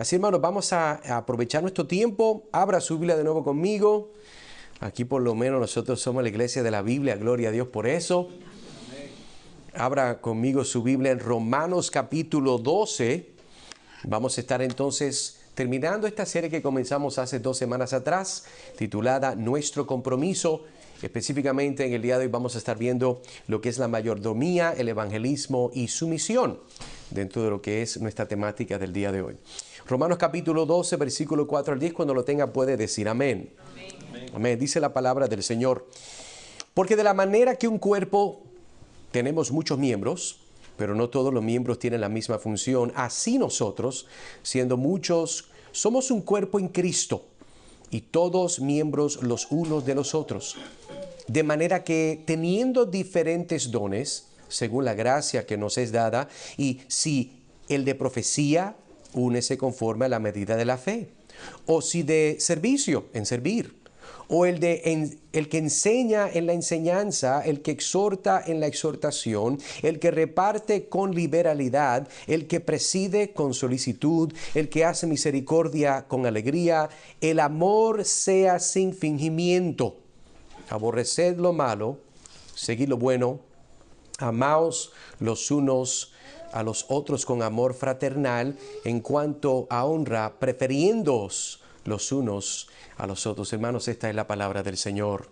Así, hermanos, vamos a aprovechar nuestro tiempo. Abra su Biblia de nuevo conmigo. Aquí por lo menos nosotros somos la iglesia de la Biblia. Gloria a Dios por eso. Abra conmigo su Biblia en Romanos capítulo 12. Vamos a estar entonces terminando esta serie que comenzamos hace 2 semanas atrás, titulada Nuestro Compromiso. Específicamente en el día de hoy vamos a estar viendo lo que es la mayordomía, el evangelismo y su misión dentro de lo que es nuestra temática del día de hoy. Romanos capítulo 12, versículo 4 al 10, cuando lo tenga puede decir amén. Amén. Amén. Dice la palabra del Señor. Porque de la manera que un cuerpo tenemos muchos miembros, pero no todos los miembros tienen la misma función, así nosotros, siendo muchos, somos un cuerpo en Cristo y todos miembros los unos de los otros. De manera que teniendo diferentes dones, según la gracia que nos es dada, y si el de profecía, únese conforme a la medida de la fe, o si de servicio, en servir, o el que enseña en la enseñanza, el que exhorta en la exhortación, el que reparte con liberalidad, el que preside con solicitud, el que hace misericordia con alegría. El amor sea sin fingimiento. Aborreced lo malo, seguid lo bueno, amaos los unos a los otros con amor fraternal, en cuanto a honra, prefiriéndoos los unos a los otros. Hermanos, esta es la palabra del Señor.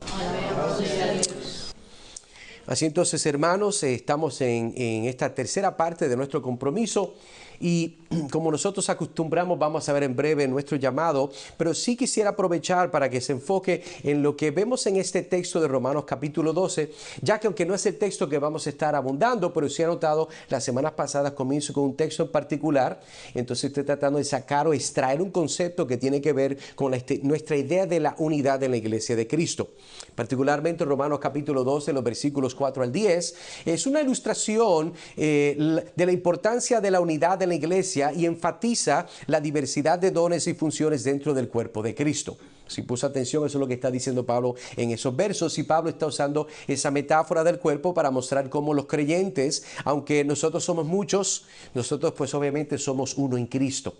Así entonces, hermanos, estamos en esta tercera parte de nuestro compromiso y como nosotros acostumbramos, vamos a ver en breve nuestro llamado, pero sí quisiera aprovechar para que se enfoque en lo que vemos en este texto de Romanos capítulo 12, ya que aunque no es el texto que vamos a estar abundando, pero sí ha notado las semanas pasadas comienzo con un texto en particular, entonces estoy tratando de sacar o extraer un concepto que tiene que ver con nuestra idea de la unidad en la iglesia de Cristo. Particularmente Romanos capítulo 12, los versículos 4 al 10, es una ilustración de la importancia de la unidad en la iglesia y enfatiza la diversidad de dones y funciones dentro del cuerpo de Cristo. Si puso atención, eso es lo que está diciendo Pablo en esos versos, y Pablo está usando esa metáfora del cuerpo para mostrar cómo los creyentes, aunque nosotros somos muchos, nosotros pues obviamente somos uno en Cristo.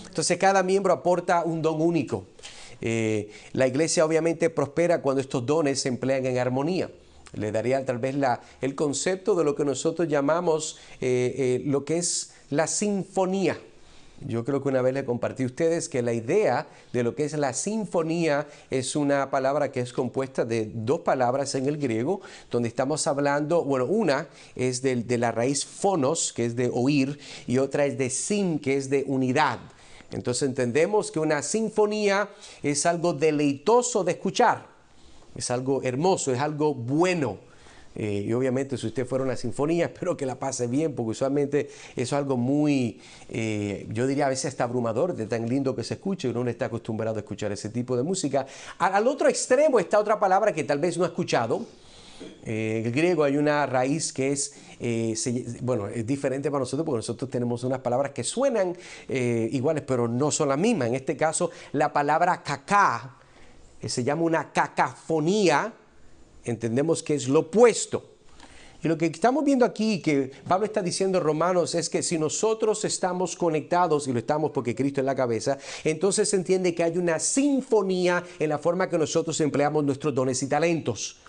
Entonces cada miembro aporta un don único. La iglesia obviamente prospera cuando estos dones se emplean en armonía. Le daría tal vez el concepto de lo que nosotros llamamos lo que es la sinfonía. Yo creo que una vez le compartí a ustedes que la idea de lo que es la sinfonía es una palabra que es compuesta de 2 palabras en el griego, donde estamos hablando, bueno, una es de la raíz phonos, que es de oír, y otra es de sin, que es de unidad. Entonces entendemos que una sinfonía es algo deleitoso de escuchar, es algo hermoso, es algo bueno. Y obviamente si usted fuera a una sinfonía, espero que la pase bien, porque usualmente eso es algo muy, yo diría a veces hasta abrumador, de tan lindo que se escucha, y uno no está acostumbrado a escuchar ese tipo de música. Al otro extremo está otra palabra que tal vez no ha escuchado. En el griego hay una raíz que es, bueno, es diferente para nosotros porque nosotros tenemos unas palabras que suenan iguales, pero no son las mismas. En este caso, la palabra caca se llama una cacafonía. Entendemos que es lo opuesto. Y lo que estamos viendo aquí, que Pablo está diciendo en Romanos, es que si nosotros estamos conectados, y lo estamos porque Cristo es la cabeza, entonces se entiende que hay una sinfonía en la forma que nosotros empleamos nuestros dones y talentos.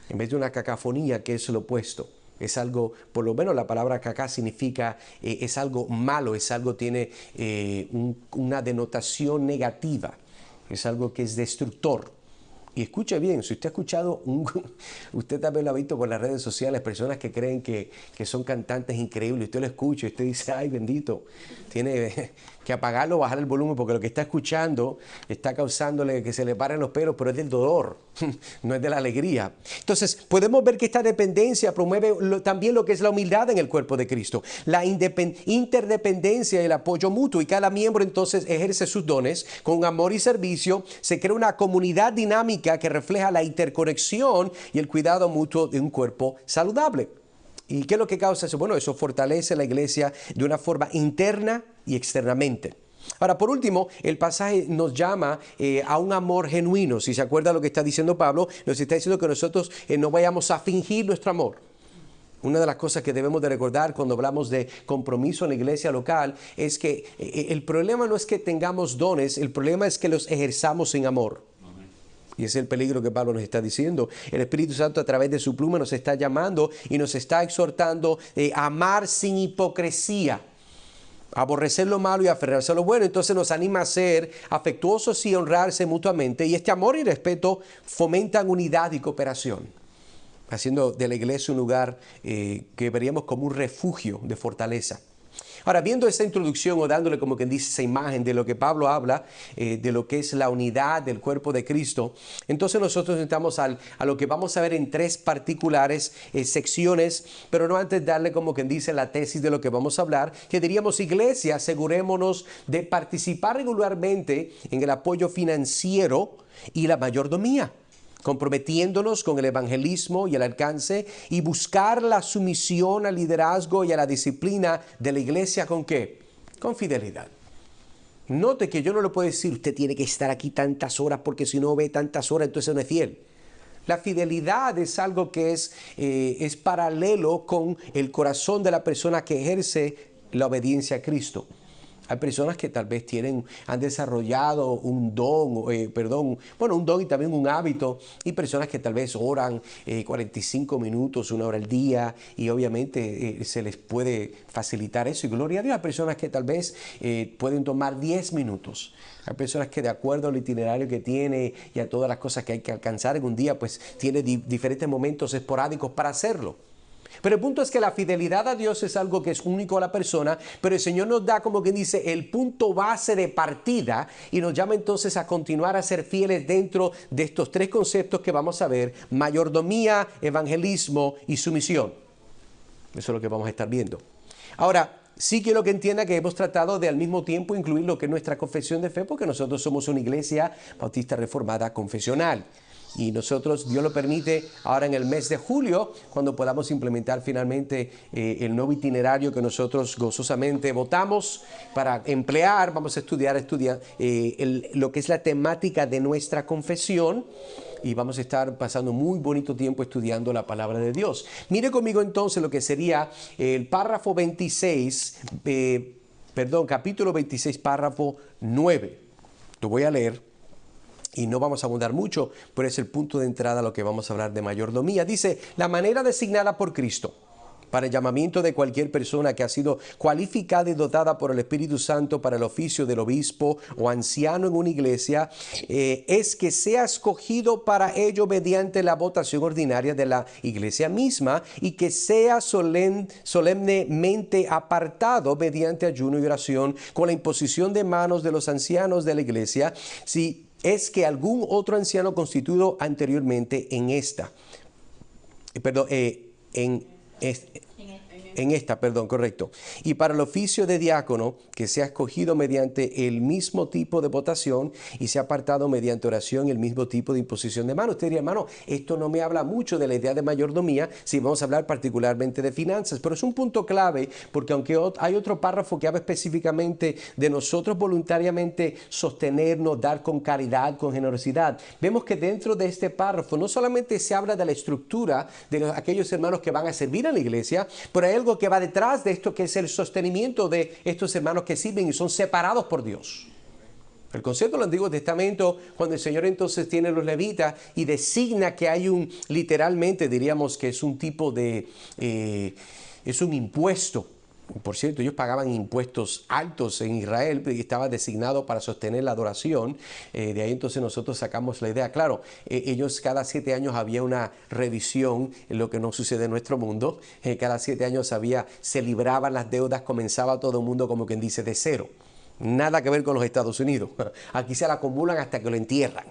En vez de una cacofonía, que es lo opuesto. Es algo, por lo menos la palabra cacá significa, es algo malo, es algo, tiene una denotación negativa. Es algo que es destructor. Y escuche bien, si usted ha escuchado, usted también lo ha visto por las redes sociales, personas que creen que son cantantes increíbles, usted lo escucha y usted dice, ay bendito, tiene que apagarlo o bajar el volumen porque lo que está escuchando está causándole que se le paren los pelos, pero es del dolor, no es de la alegría. Entonces podemos ver que esta dependencia promueve también lo que es la humildad en el cuerpo de Cristo, la interdependencia y el apoyo mutuo, y cada miembro entonces ejerce sus dones con amor y servicio. Se crea una comunidad dinámica que refleja la interconexión y el cuidado mutuo de un cuerpo saludable. ¿Y qué es lo que causa eso? Bueno, eso fortalece la iglesia de una forma interna y externamente. Ahora, por último, el pasaje nos llama a un amor genuino. Si se acuerda lo que está diciendo Pablo, nos está diciendo que nosotros no vayamos a fingir nuestro amor. Una de las cosas que debemos de recordar cuando hablamos de compromiso en la iglesia local es que el problema no es que tengamos dones, el problema es que los ejerzamos sin amor. Y ese es el peligro que Pablo nos está diciendo. El Espíritu Santo a través de su pluma nos está llamando y nos está exhortando a amar sin hipocresía, aborrecer lo malo y aferrarse a lo bueno. Entonces nos anima a ser afectuosos y honrarse mutuamente. Y este amor y respeto fomentan unidad y cooperación, haciendo de la iglesia un lugar que veríamos como un refugio de fortaleza. Ahora, viendo esta introducción o dándole como quien dice esa imagen de lo que Pablo habla, de lo que es la unidad del cuerpo de Cristo, entonces nosotros entramos a lo que vamos a ver en tres particulares secciones, pero no antes darle como quien dice la tesis de lo que vamos a hablar, que diríamos: iglesia, asegurémonos de participar regularmente en el apoyo financiero y la mayordomía, comprometiéndonos con el evangelismo y el alcance, y buscar la sumisión al liderazgo y a la disciplina de la iglesia. ¿Con qué? Con fidelidad. Note que yo no le puedo decir: usted tiene que estar aquí tantas horas, porque si no ve tantas horas, entonces no es fiel. La fidelidad es algo que es paralelo con el corazón de la persona que ejerce la obediencia a Cristo. Hay personas que tal vez han desarrollado un don, un don y también un hábito, y personas que tal vez oran 45 minutos, 1 hora al día, y obviamente se les puede facilitar eso, y gloria a Dios. Hay personas que tal vez pueden tomar 10 minutos. Hay personas que, de acuerdo al itinerario que tiene y a todas las cosas que hay que alcanzar en un día, pues tiene diferentes momentos esporádicos para hacerlo. Pero el punto es que la fidelidad a Dios es algo que es único a la persona, pero el Señor nos da, como quien dice, el punto base de partida, y nos llama entonces a continuar a ser fieles dentro de estos tres conceptos que vamos a ver: mayordomía, evangelismo y sumisión. Eso es lo que vamos a estar viendo. Ahora, sí quiero que entienda que hemos tratado de al mismo tiempo incluir lo que es nuestra confesión de fe, porque nosotros somos una iglesia bautista reformada confesional. Y nosotros, Dios lo permite, ahora en el mes de julio, cuando podamos implementar finalmente el nuevo itinerario que nosotros gozosamente votamos para emplear, vamos a estudiar lo que es la temática de nuestra confesión, y vamos a estar pasando muy bonito tiempo estudiando la palabra de Dios. Mire conmigo entonces lo que sería el párrafo 26, capítulo 26, párrafo 9. Lo voy a leer. Y no vamos a abundar mucho, pero es el punto de entrada a lo que vamos a hablar de mayordomía. Dice: la manera designada por Cristo para el llamamiento de cualquier persona que ha sido cualificada y dotada por el Espíritu Santo para el oficio del obispo o anciano en una iglesia, es que sea escogido para ello mediante la votación ordinaria de la iglesia misma, y que sea solemnemente apartado mediante ayuno y oración, con la imposición de manos de los ancianos de la iglesia, si es que algún otro anciano constituido anteriormente en esta, correcto. Y para el oficio de diácono, que sea escogido mediante el mismo tipo de votación y sea apartado mediante oración y el mismo tipo de imposición de manos. Usted diría: hermano, esto no me habla mucho de la idea de mayordomía, si vamos a hablar particularmente de finanzas, pero es un punto clave, porque aunque hay otro párrafo que habla específicamente de nosotros voluntariamente sostenernos, dar con caridad, con generosidad, vemos que dentro de este párrafo no solamente se habla de la estructura de aquellos hermanos que van a servir a la iglesia, pero hay algo que va detrás de esto, que es el sostenimiento de estos hermanos que sirven y son separados por Dios. El concepto del Antiguo Testamento, cuando el Señor entonces tiene los levitas y designa que hay literalmente diríamos que es un tipo de, es un impuesto. Por cierto, ellos pagaban impuestos altos en Israel, y estaba designado para sostener la adoración. De ahí entonces nosotros sacamos la idea. Claro, ellos cada 7 años había una revisión, lo que no sucede en nuestro mundo. Cada 7 años se libraban las deudas, comenzaba todo el mundo, como quien dice, de cero. Nada que ver con los Estados Unidos. Aquí se la acumulan hasta que lo entierran.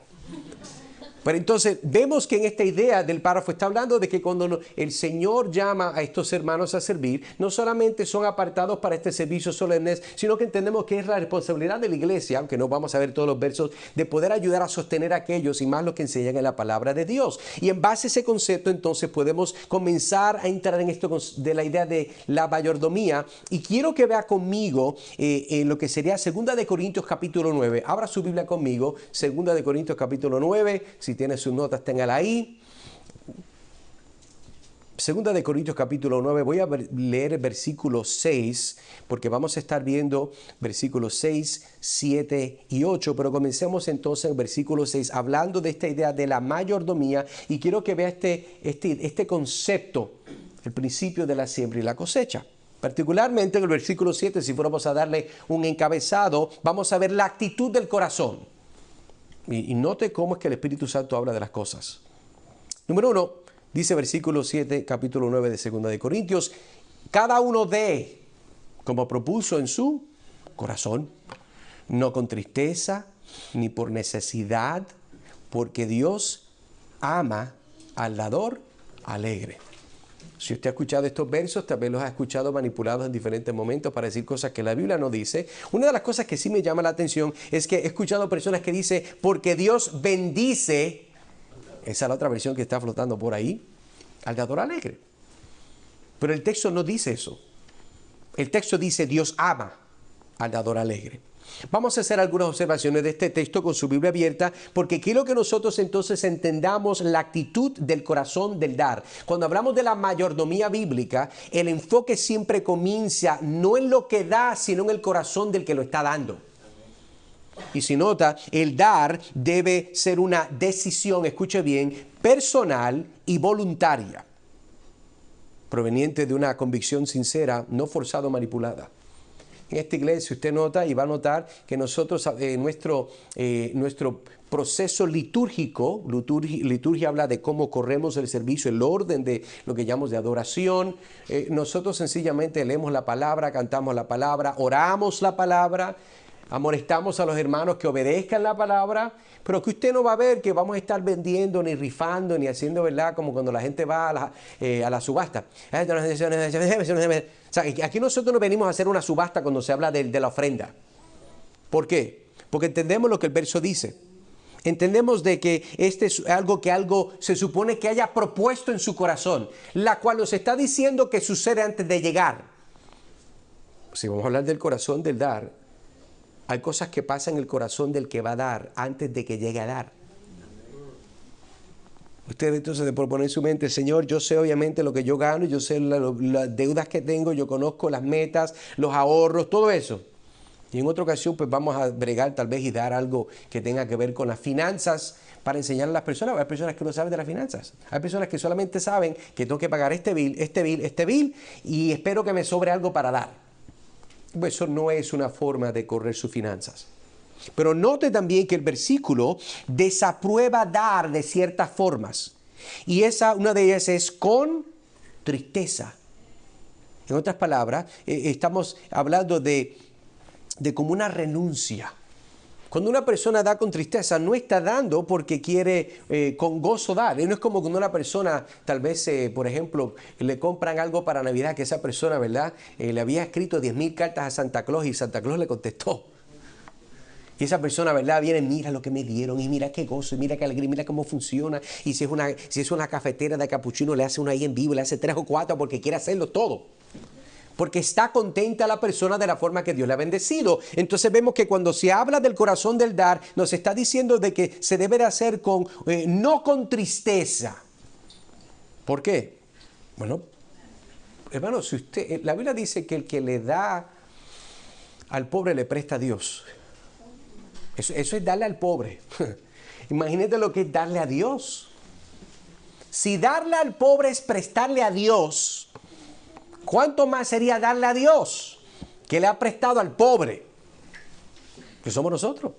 Pero entonces vemos que en esta idea del párrafo está hablando de que cuando el Señor llama a estos hermanos a servir, no solamente son apartados para este servicio solemne, sino que entendemos que es la responsabilidad de la iglesia, aunque no vamos a ver todos los versos, de poder ayudar a sostener a aquellos y más los que enseñan en la palabra de Dios. Y en base a ese concepto entonces podemos comenzar a entrar en esto de la idea de la mayordomía. Y quiero que vea conmigo en lo que sería 2 de Corintios capítulo 9. Abra su Biblia conmigo, 2 de Corintios capítulo 9. Si tiene sus notas, téngala ahí. Segunda de Corintios capítulo 9, voy a leer el versículo 6, porque vamos a estar viendo versículos 6, 7 y 8, pero comencemos entonces en el versículo 6, hablando de esta idea de la mayordomía, y quiero que vea este concepto, el principio de la siembra y la cosecha. Particularmente en el versículo 7, si fuéramos a darle un encabezado, vamos a ver la actitud del corazón. Y note cómo es que el Espíritu Santo habla de las cosas. Número 1. Dice versículo 7, capítulo 9 de 2 de Corintios, cada uno dé como propuso en su corazón, no con tristeza ni por necesidad, porque Dios ama al dador alegre. Si usted ha escuchado estos versos, tal vez los ha escuchado manipulados en diferentes momentos para decir cosas que la Biblia no dice. Una de las cosas que sí me llama la atención es que he escuchado personas que dicen, porque Dios bendice. Esa es la otra versión que está flotando por ahí, al dador alegre. Pero el texto no dice eso. El texto dice Dios ama al dador alegre. Vamos a hacer algunas observaciones de este texto con su Biblia abierta, porque quiero que nosotros entonces entendamos la actitud del corazón del dar. Cuando hablamos de la mayordomía bíblica, el enfoque siempre comienza no en lo que da, sino en el corazón del que lo está dando. Y si nota, el dar debe ser una decisión, escuche bien, personal y voluntaria, proveniente de una convicción sincera, no forzada o manipulada. En esta iglesia usted nota y va a notar que nosotros, nuestro proceso litúrgico, liturgia habla de cómo corremos el servicio, el orden de lo que llamamos de adoración. Nosotros sencillamente leemos la palabra, cantamos la palabra, oramos la palabra, amonestamos a los hermanos que obedezcan la palabra, pero que usted no va a ver que vamos a estar vendiendo, ni rifando, ni haciendo, ¿verdad? Como cuando la gente va a la subasta. O sea, aquí nosotros no venimos a hacer una subasta cuando se habla de la ofrenda. ¿Por qué? Porque entendemos lo que el verso dice. Entendemos de que este es algo se supone que haya propuesto en su corazón, la cual nos está diciendo que sucede antes de llegar. Si vamos a hablar del corazón del dar, hay cosas que pasan en el corazón del que va a dar antes de que llegue a dar. Usted entonces de proponer en su mente, Señor, yo sé obviamente lo que yo gano, yo sé las deudas que tengo, yo conozco las metas, los ahorros, todo eso. Y en otra ocasión pues vamos a bregar tal vez y dar algo que tenga que ver con las finanzas para enseñar a las personas. Hay personas que no saben de las finanzas. Hay personas que solamente saben que tengo que pagar este bill y espero que me sobre algo para dar. Eso no es una forma de correr sus finanzas. Pero note también que el versículo desaprueba dar de ciertas formas. Y una de ellas es con tristeza. En otras palabras, estamos hablando de como una renuncia. Cuando una persona da con tristeza, no está dando porque quiere con gozo dar. No es como cuando una persona, tal vez, por ejemplo, le compran algo para Navidad, que esa persona, ¿verdad? Le había escrito 10,000 cartas a Santa Claus y Santa Claus le contestó. Y esa persona, ¿verdad? Viene, mira lo que me dieron, y mira qué gozo, y mira qué alegría, mira cómo funciona. Y si es una cafetera de capuchino, le hace una ahí en vivo, le hace 3 o 4 porque quiere hacerlo todo. Porque está contenta la persona de la forma que Dios le ha bendecido. Entonces vemos que cuando se habla del corazón del dar, nos está diciendo de que se debe de hacer no con tristeza. ¿Por qué? Bueno, hermano, la Biblia dice que el que le da al pobre le presta a Dios. Eso es darle al pobre. Imagínate lo que es darle a Dios. Si darle al pobre es prestarle a Dios, ¿cuánto más sería darle a Dios que le ha prestado al pobre? Que somos nosotros.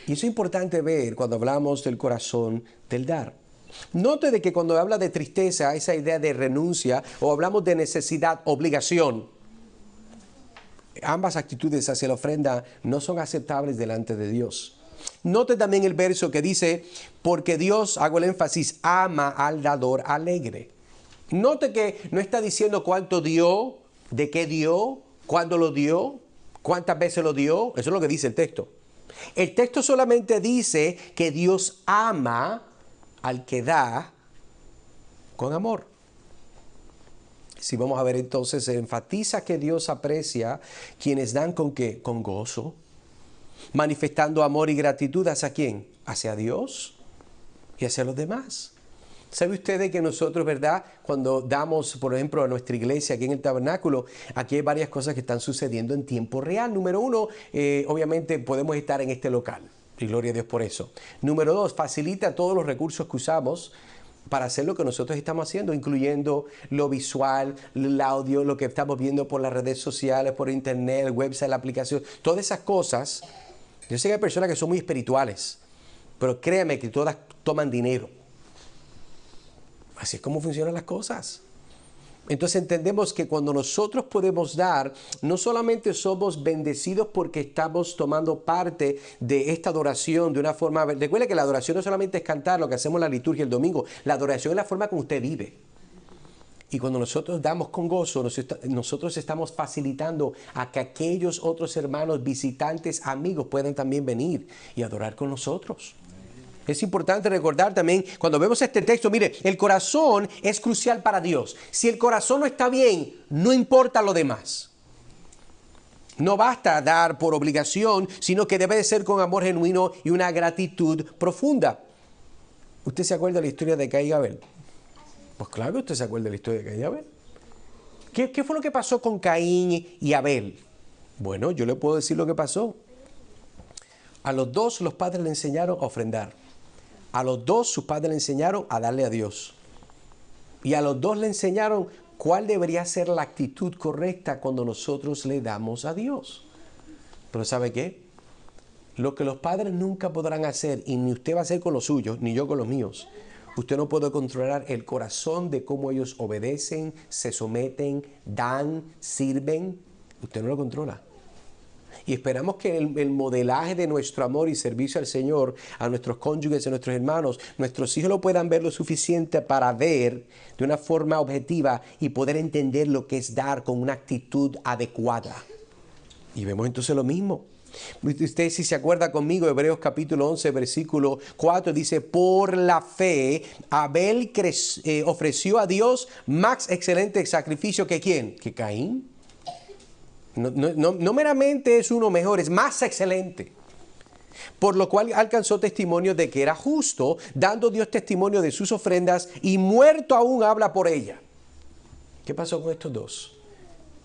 Y eso es importante ver cuando hablamos del corazón del dar. Note de que cuando habla de tristeza, esa idea de renuncia, o hablamos de necesidad, obligación, ambas actitudes hacia la ofrenda no son aceptables delante de Dios. Note también el verso que dice, porque Dios, hago el énfasis, ama al dador alegre. Note que no está diciendo cuánto dio, de qué dio, cuándo lo dio, cuántas veces lo dio. Eso es lo que dice el texto. El texto solamente dice que Dios ama al que da con amor. Si vamos a ver entonces, se enfatiza que Dios aprecia quienes dan con ¿qué? Con gozo, manifestando amor y gratitud hacia quién, hacia Dios y hacia los demás. ¿Sabe usted que nosotros, verdad, cuando damos, por ejemplo, a nuestra iglesia aquí en el tabernáculo, aquí hay varias cosas que están sucediendo en tiempo real? Número uno, obviamente podemos estar en este local, y gloria a Dios por eso. Número dos, facilita todos los recursos que usamos para hacer lo que nosotros estamos haciendo, incluyendo lo visual, el audio, lo que estamos viendo por las redes sociales, por internet, el website, la aplicación, todas esas cosas. Yo sé que hay personas que son muy espirituales, pero créame que todas toman dinero. Así es como funcionan las cosas. Entonces entendemos que cuando nosotros podemos dar, no solamente somos bendecidos porque estamos tomando parte de esta adoración de una forma... Recuerde que la adoración no solamente es cantar, lo que hacemos en la liturgia el domingo. La adoración es la forma como usted vive. Y cuando nosotros damos con gozo, nosotros estamos facilitando a que aquellos otros hermanos, visitantes, amigos puedan también venir y adorar con nosotros. Es importante recordar también, cuando vemos este texto, mire, el corazón es crucial para Dios. Si el corazón no está bien, no importa lo demás. No basta dar por obligación, sino que debe de ser con amor genuino y una gratitud profunda. ¿Usted se acuerda de la historia de Caín y Abel? Pues claro que usted se acuerda de la historia de Caín y Abel. ¿Qué fue lo que pasó con Caín y Abel? Bueno, yo le puedo decir lo que pasó. A los dos los padres le enseñaron a ofrendar. A los dos sus padres le enseñaron a darle a Dios. Y a los dos le enseñaron cuál debería ser la actitud correcta cuando nosotros le damos a Dios. Pero ¿sabe qué? Lo que los padres nunca podrán hacer, y ni usted va a hacer con los suyos, ni yo con los míos, usted no puede controlar el corazón de cómo ellos obedecen, se someten, dan, sirven. Usted no lo controla. Y esperamos que el modelaje de nuestro amor y servicio al Señor, a nuestros cónyuges, a nuestros hermanos, nuestros hijos lo puedan ver lo suficiente para ver de una forma objetiva y poder entender lo que es dar con una actitud adecuada. Y vemos entonces lo mismo. Usted, si se acuerda conmigo, Hebreos capítulo 11, versículo 4, dice, por la fe, Abel ofreció a Dios más excelente sacrificio que ¿quién? Que Caín. No meramente es uno mejor, es más excelente. Por lo cual alcanzó testimonio de que era justo, dando Dios testimonio de sus ofrendas, y muerto aún habla por ella. ¿Qué pasó con estos dos?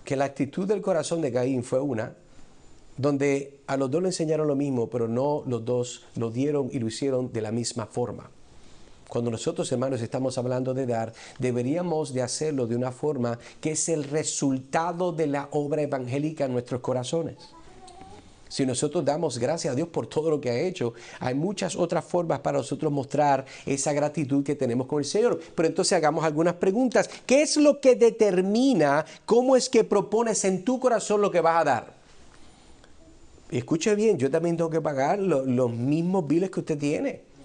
Que la actitud del corazón de Caín fue una, donde a los dos le enseñaron lo mismo, pero no los dos lo dieron y lo hicieron de la misma forma. Cuando nosotros, hermanos, estamos hablando de dar, deberíamos de hacerlo de una forma que es el resultado de la obra evangélica en nuestros corazones. Si nosotros damos gracias a Dios por todo lo que ha hecho, hay muchas otras formas para nosotros mostrar esa gratitud que tenemos con el Señor. Pero entonces hagamos algunas preguntas. ¿Qué es lo que determina cómo es que propones en tu corazón lo que vas a dar? Escuche bien, yo también tengo que pagar los mismos biles que usted tiene.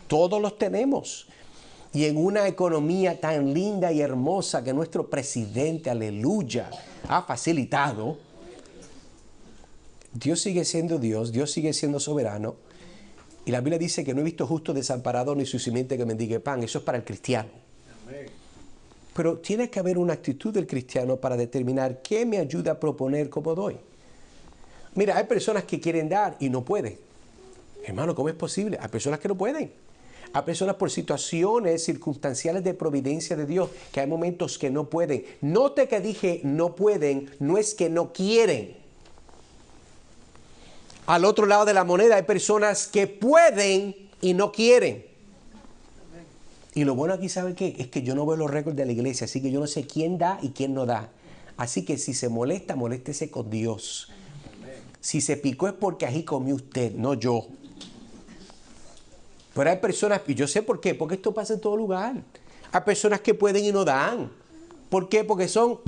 Todos los tenemos. Y en una economía tan linda y hermosa que nuestro presidente, aleluya, ha facilitado, Dios sigue siendo Dios, Dios sigue siendo soberano. Y la Biblia dice que no he visto justo desamparado ni su simiente que mendigue pan. Eso es para el cristiano. Pero tiene que haber una actitud del cristiano para determinar qué me ayuda a proponer cómo doy. Mira, hay personas que quieren dar y no pueden. Hermano, ¿cómo es posible? Hay personas que no pueden. Hay personas por situaciones circunstanciales de providencia de Dios que hay momentos que no pueden. Note que dije no pueden, no es que no quieren. Al otro lado de la moneda hay personas que pueden y no quieren. Y lo bueno aquí, ¿sabe qué? Es que yo no veo los récords de la iglesia, así que yo no sé quién da y quién no da. Así que si se molesta, moléstese con Dios. Si se picó es porque ahí comió usted, no yo. Pero hay personas, y yo sé por qué, porque esto pasa en todo lugar. Hay personas que pueden y no dan. ¿Por qué? Porque son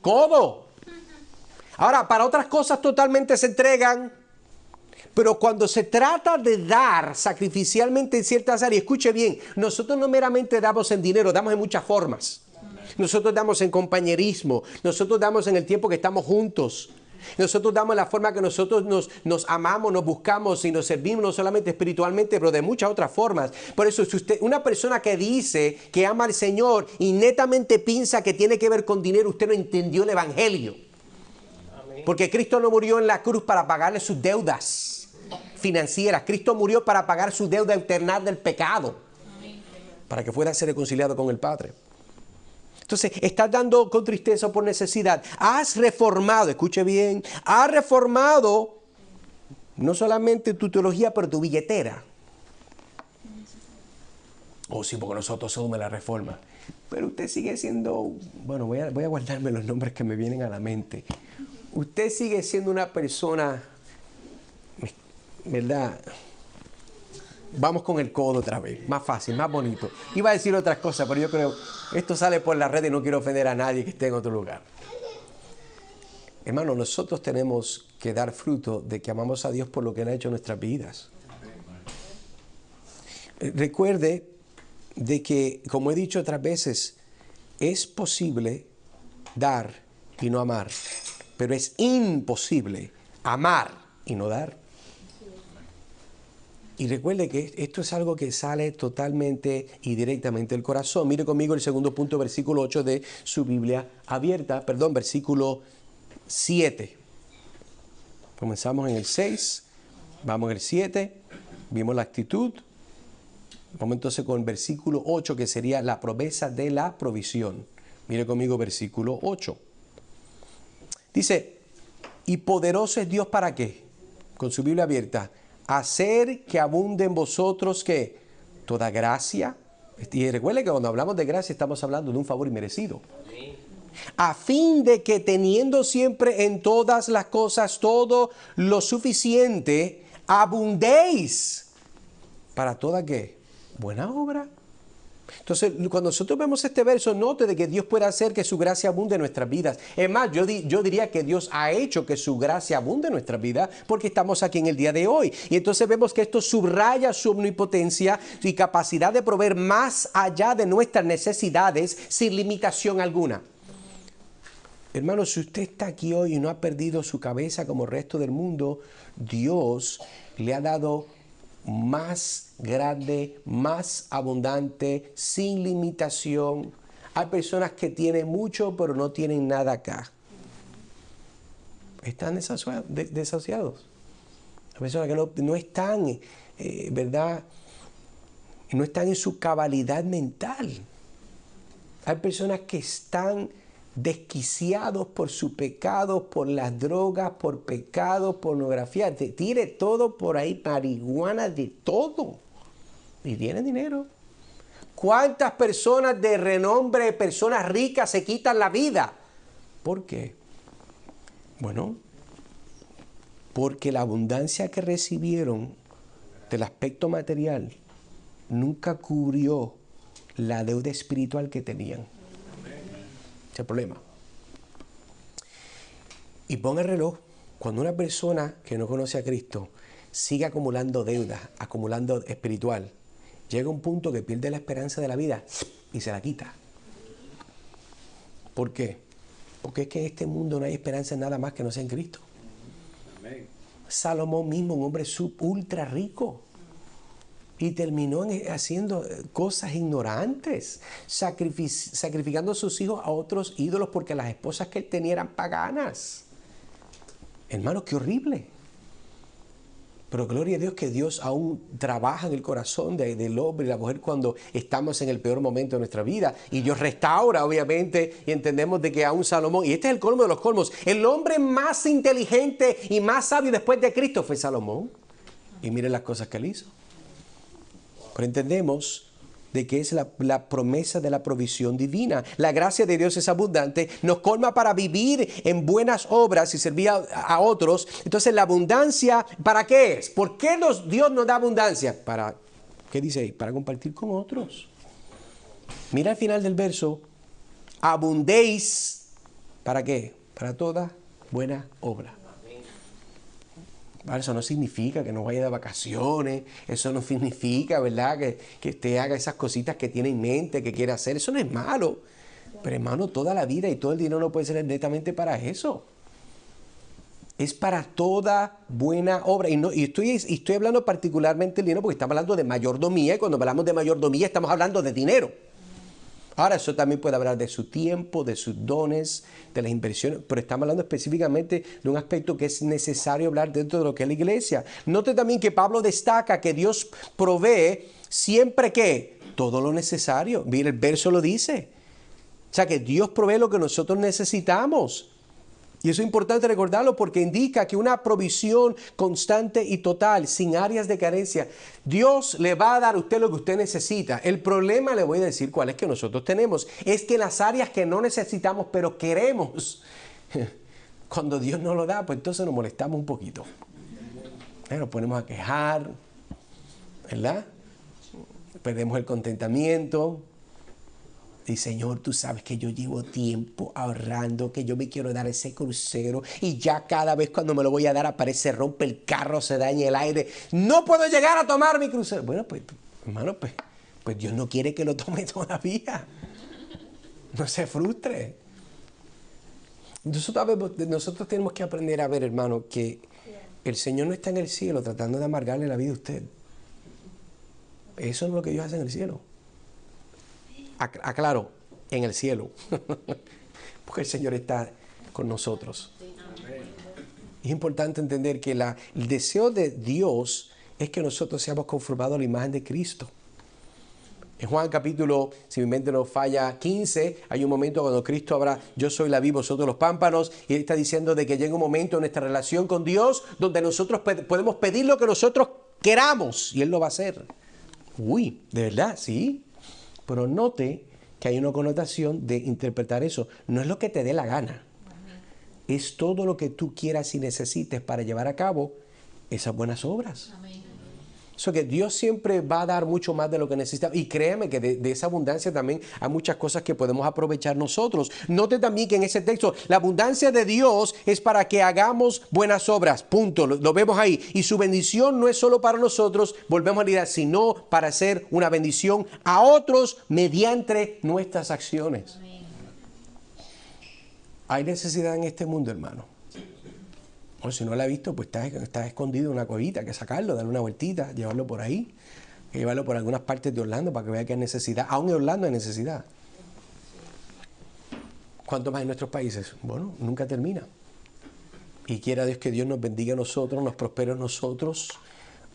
codos. Ahora, para otras cosas totalmente se entregan. Pero cuando se trata de dar sacrificialmente en ciertas áreas, escuche bien, nosotros no meramente damos en dinero, damos en muchas formas. Nosotros damos en compañerismo, nosotros damos en el tiempo que estamos juntos. Nosotros damos la forma que nosotros nos amamos, nos buscamos y nos servimos no solamente espiritualmente, pero de muchas otras formas. Por eso, si usted, una persona que dice que ama al Señor y netamente piensa que tiene que ver con dinero, usted no entendió el Evangelio. Amén. Porque Cristo no murió en la cruz para pagarle sus deudas financieras. Cristo murió para pagar su deuda eterna del pecado. Amén. para que pueda ser reconciliado con el Padre. Entonces, estás dando con tristeza o por necesidad. Has reformado, escuche bien, has reformado no solamente tu teología, pero tu billetera. Oh, sí, porque nosotros somos la reforma. Pero usted sigue siendo, bueno, voy a guardarme los nombres que me vienen a la mente. Usted sigue siendo una persona, ¿verdad? Vamos con el codo otra vez, más fácil, más bonito. Iba a decir otras cosas, pero yo creo, esto sale por la red y no quiero ofender a nadie que esté en otro lugar. Hermano, nosotros tenemos que dar fruto de que amamos a Dios por lo que Él ha hecho en nuestras vidas. Recuerde de que, como he dicho otras veces, es posible dar y no amar, pero es imposible amar y no dar. Y recuerde que esto es algo que sale totalmente y directamente del corazón. Mire conmigo el segundo punto, versículo 8 de su Biblia abierta, versículo 7. Comenzamos en el 6, vamos en el 7, vimos la actitud. Vamos entonces con el versículo 8, que sería la promesa de la provisión. Mire conmigo versículo 8. Dice, ¿y poderoso es Dios para qué? Con su Biblia abierta. Hacer que abunde en vosotros, ¿qué? Toda gracia. Y recuerde que cuando hablamos de gracia estamos hablando de un favor inmerecido. A fin de que teniendo siempre en todas las cosas todo lo suficiente, abundéis para toda ¿qué? Buena obra. Entonces, cuando nosotros vemos este verso, note de que Dios puede hacer que su gracia abunde en nuestras vidas. Es más, yo diría que Dios ha hecho que su gracia abunde en nuestras vidas porque estamos aquí en el día de hoy. Y entonces vemos que esto subraya su omnipotencia y capacidad de proveer más allá de nuestras necesidades sin limitación alguna. Hermano, si usted está aquí hoy y no ha perdido su cabeza como el resto del mundo, Dios le ha dado más grande, más abundante, sin limitación. Hay personas que tienen mucho, pero no tienen nada acá. Están desahuciados. Hay personas que no están, ¿verdad? No están en su cabalidad mental. Hay personas que están desquiciados por su pecado, por las drogas, por pecado, pornografía. Tire todo por ahí, marihuana, de todo. Y tienen dinero. ¿Cuántas personas de renombre, personas ricas, se quitan la vida? ¿Por qué? Bueno, porque la abundancia que recibieron del aspecto material nunca cubrió la deuda espiritual que tenían. Ese es el problema. Y pon el reloj. Cuando una persona que no conoce a Cristo sigue acumulando deuda, acumulando espiritual, llega un punto que pierde la esperanza de la vida y se la quita. ¿Por qué? Porque es que en este mundo no hay esperanza en nada más que no sea en Cristo. Amén. Salomón mismo, un hombre ultra rico, y terminó haciendo cosas ignorantes, sacrificando a sus hijos a otros ídolos porque las esposas que él tenía eran paganas. Hermano, qué horrible. Pero gloria a Dios que Dios aún trabaja en el corazón del hombre y la mujer cuando estamos en el peor momento de nuestra vida. Y Dios restaura, obviamente, y entendemos de que aún Salomón, y este es el colmo de los colmos, el hombre más inteligente y más sabio después de Cristo fue Salomón. Y miren las cosas que él hizo. Pero entendemos de que es la promesa de la provisión divina. La gracia de Dios es abundante, nos colma para vivir en buenas obras y servir a otros. Entonces la abundancia, ¿para qué es? ¿Por qué Dios nos da abundancia? ¿Qué dice ahí? Para compartir con otros. Mira al final del verso, abundéis, ¿para qué? Para toda buena obra. Eso no significa que no vaya de vacaciones, eso no significa, ¿verdad?, que usted haga esas cositas que tiene en mente, que quiere hacer. Eso no es malo. Pero hermano, toda la vida y todo el dinero no puede ser netamente para eso. Es para toda buena obra. Y estoy hablando particularmente del dinero porque estamos hablando de mayordomía. Y cuando hablamos de mayordomía estamos hablando de dinero. Ahora, eso también puede hablar de su tiempo, de sus dones, de las inversiones, pero estamos hablando específicamente de un aspecto que es necesario hablar dentro de lo que es la iglesia. Note también que Pablo destaca que Dios provee siempre que todo lo necesario. Mira, el verso lo dice. O sea, que Dios provee lo que nosotros necesitamos. Y eso es importante recordarlo porque indica que una provisión constante y total, sin áreas de carencia, Dios le va a dar a usted lo que usted necesita. El problema, le voy a decir cuál es que nosotros tenemos, es que las áreas que no necesitamos pero queremos, cuando Dios no lo da, pues entonces nos molestamos un poquito. Nos ponemos a quejar, ¿verdad? Perdemos el contentamiento. Y Señor, tú sabes que yo llevo tiempo ahorrando, que yo me quiero dar ese crucero y ya cada vez cuando me lo voy a dar aparece, rompe el carro, se daña el aire. No puedo llegar a tomar mi crucero. Bueno, pues, hermano, pues Dios no quiere que lo tome todavía. No se frustre. Nosotros tenemos que aprender a ver, hermano, que el Señor no está en el cielo tratando de amargarle la vida a usted. Eso no es lo que Dios hace en el cielo. Aclaro, en el cielo. Porque el Señor está con nosotros. Es importante entender que el deseo de Dios es que nosotros seamos conformados a la imagen de Cristo. En Juan capítulo, si mi mente no falla, 15, hay un momento cuando Cristo habla, yo soy la vid, vosotros los pámpanos, y Él está diciendo de que llega un momento en nuestra relación con Dios donde nosotros podemos pedir lo que nosotros queramos y Él lo va a hacer. Uy, ¿de verdad? Sí. Pero note que hay una connotación de interpretar eso. No es lo que te dé la gana. Es todo lo que tú quieras y necesites para llevar a cabo esas buenas obras. Amén. Eso que Dios siempre va a dar mucho más de lo que necesitamos. Y créeme que de esa abundancia también hay muchas cosas que podemos aprovechar nosotros. Note también que en ese texto la abundancia de Dios es para que hagamos buenas obras. Punto. Lo vemos ahí. Y su bendición no es solo para nosotros, volvemos a la idea, sino para hacer una bendición a otros mediante nuestras acciones. Amén. Hay necesidad en este mundo, hermano. O si no la ha visto, pues está escondido en una cuevita, hay que sacarlo, darle una vueltita, llevarlo por ahí, llevarlo por algunas partes de Orlando para que vea que hay necesidad. Aún en Orlando hay necesidad. ¿Cuánto más en nuestros países? Bueno, nunca termina. Y quiera Dios que Dios nos bendiga a nosotros, nos prospere a nosotros,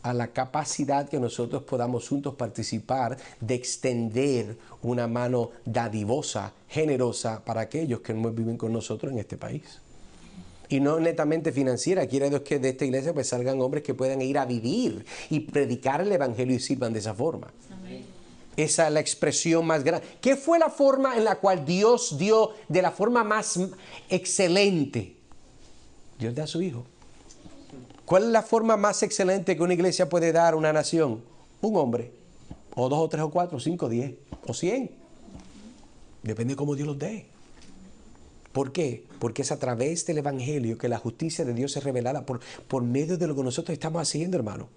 a la capacidad que nosotros podamos juntos participar de extender una mano dadivosa, generosa para aquellos que no viven con nosotros en este país. Y no netamente financiera, quiere Dios que de esta iglesia pues salgan hombres que puedan ir a vivir y predicar el evangelio y sirvan de esa forma. Amén. Esa es la expresión más grande. ¿Qué fue la forma en la cual Dios dio de la forma más excelente? Dios da a su Hijo. ¿Cuál es la forma más excelente que una iglesia puede dar a una nación? Un hombre. O 2 o 3 o 4 o 5 o 10 o 100. Depende de cómo Dios los dé. ¿Por qué? Porque es a través del evangelio que la justicia de Dios es revelada por medio de lo que nosotros estamos haciendo, hermano.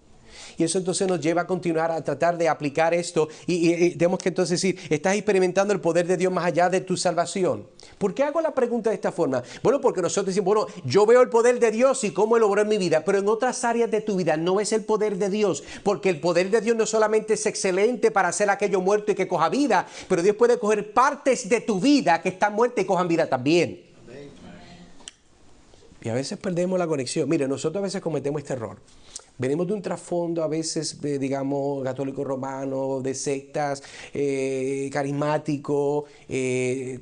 Y eso entonces nos lleva a continuar a tratar de aplicar esto y tenemos que entonces decir, ¿estás experimentando el poder de Dios más allá de tu salvación? ¿Por qué hago la pregunta de esta forma? Bueno, porque nosotros decimos, bueno, yo veo el poder de Dios y cómo Él obró en mi vida, pero en otras áreas de tu vida no ves el poder de Dios, porque el poder de Dios no solamente es excelente para hacer aquello muerto y que coja vida, pero Dios puede coger partes de tu vida que están muertas y cojan vida también. Amén. Y a veces perdemos la conexión. Mire, nosotros a veces cometemos este error. Venimos de un trasfondo a veces, digamos, católico romano, de sectas, carismático,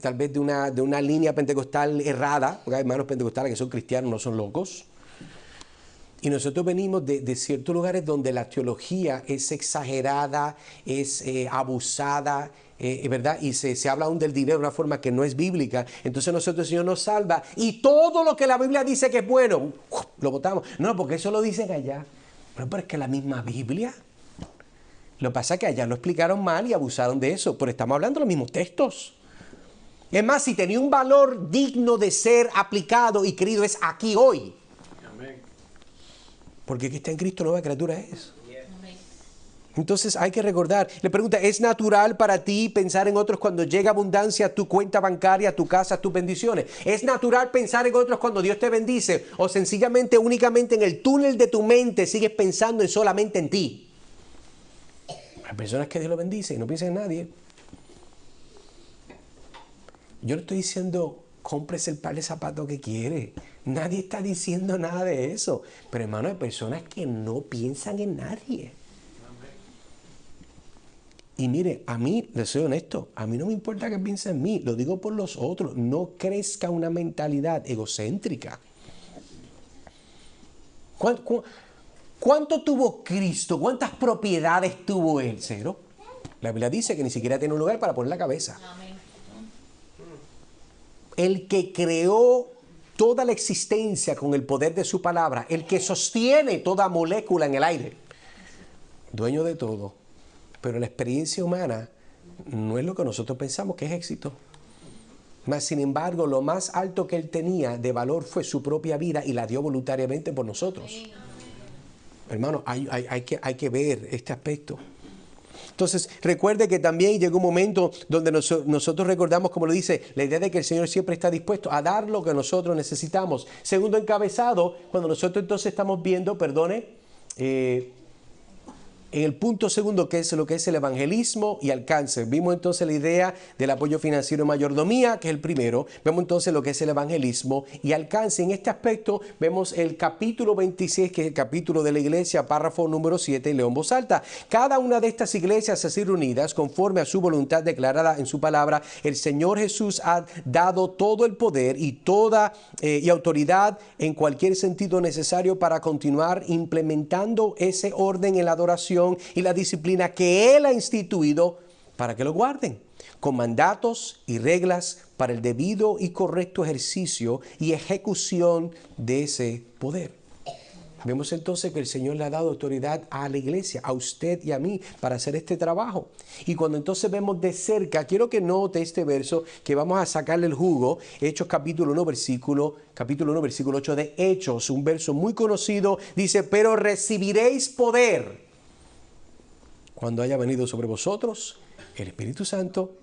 tal vez de una línea pentecostal errada, porque hay hermanos pentecostales que son cristianos, no son locos. Y nosotros venimos de ciertos lugares donde la teología es exagerada, es abusada, ¿verdad? Y se habla aún del dinero de una forma que no es bíblica. Entonces nosotros el Señor nos salva y todo lo que la Biblia dice que es bueno, lo votamos. No, porque eso lo dicen allá. Pero es que la misma Biblia. Lo que pasa es que allá lo explicaron mal y abusaron de eso, pero estamos hablando de los mismos textos. Es más, si tenía un valor digno de ser aplicado y querido es aquí hoy. Amén. Porque el que está en Cristo nueva criatura es. Entonces hay que recordar, le pregunta, ¿es natural para ti pensar en otros cuando llega abundancia a tu cuenta bancaria, a tu casa, a tus bendiciones? ¿Es natural pensar en otros cuando Dios te bendice? ¿O sencillamente, únicamente en el túnel de tu mente sigues pensando solamente en ti? Hay personas que Dios lo bendice y no piensan en nadie. Yo no estoy diciendo, cómprese el par de zapatos que quiere. Nadie está diciendo nada de eso. Pero hermano, hay personas que no piensan en nadie. Y mire, a mí, les soy honesto, a mí no me importa que piensen en mí, lo digo por los otros. No crezca una mentalidad egocéntrica. ¿Cuánto tuvo Cristo? ¿Cuántas propiedades tuvo Él? Cero. La Biblia dice que ni siquiera tiene un lugar para poner la cabeza. Amén. El que creó toda la existencia con el poder de su palabra, el que sostiene toda molécula en el aire, dueño de todo. Pero la experiencia humana no es lo que nosotros pensamos que es éxito. Mas, sin embargo, lo más alto que Él tenía de valor fue su propia vida y la dio voluntariamente por nosotros. Hermano, hay que ver este aspecto. Entonces, recuerde que también llegó un momento donde nosotros recordamos, como lo dice, la idea de que el Señor siempre está dispuesto a dar lo que nosotros necesitamos. Segundo encabezado, cuando nosotros entonces estamos viendo, en el punto segundo, que es lo que es el evangelismo y alcance. Vimos entonces la idea del apoyo financiero y mayordomía, que es el primero. Vemos entonces lo que es el evangelismo y alcance. En este aspecto vemos el capítulo 26, que es el capítulo de la iglesia, párrafo número 7, y leo en voz alta. Cada una de estas iglesias así reunidas, conforme a su voluntad declarada en su palabra, el Señor Jesús ha dado todo el poder y toda y autoridad en cualquier sentido necesario para continuar implementando ese orden en la adoración y la disciplina que Él ha instituido para que lo guarden, con mandatos y reglas para el debido y correcto ejercicio y ejecución de ese poder. Vemos entonces que el Señor le ha dado autoridad a la iglesia, a usted y a mí, para hacer este trabajo. Y cuando entonces vemos de cerca, quiero que note este verso, que vamos a sacarle el jugo, Hechos capítulo 1, versículo 8 de Hechos, un verso muy conocido, dice, pero recibiréis poder cuando haya venido sobre vosotros el Espíritu Santo,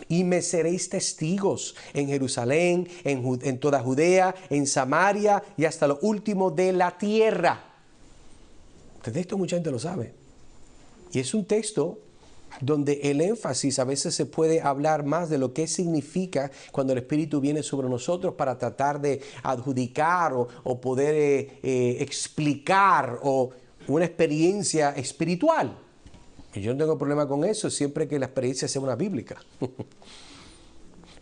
y me seréis testigos en Jerusalén, en toda Judea, en Samaria y hasta lo último de la tierra. Entonces esto mucha gente lo sabe. Y es un texto donde el énfasis a veces se puede hablar más de lo que significa cuando el Espíritu viene sobre nosotros para tratar de adjudicar o poder explicar o una experiencia espiritual. Y yo no tengo problema con eso, siempre que la experiencia sea una bíblica.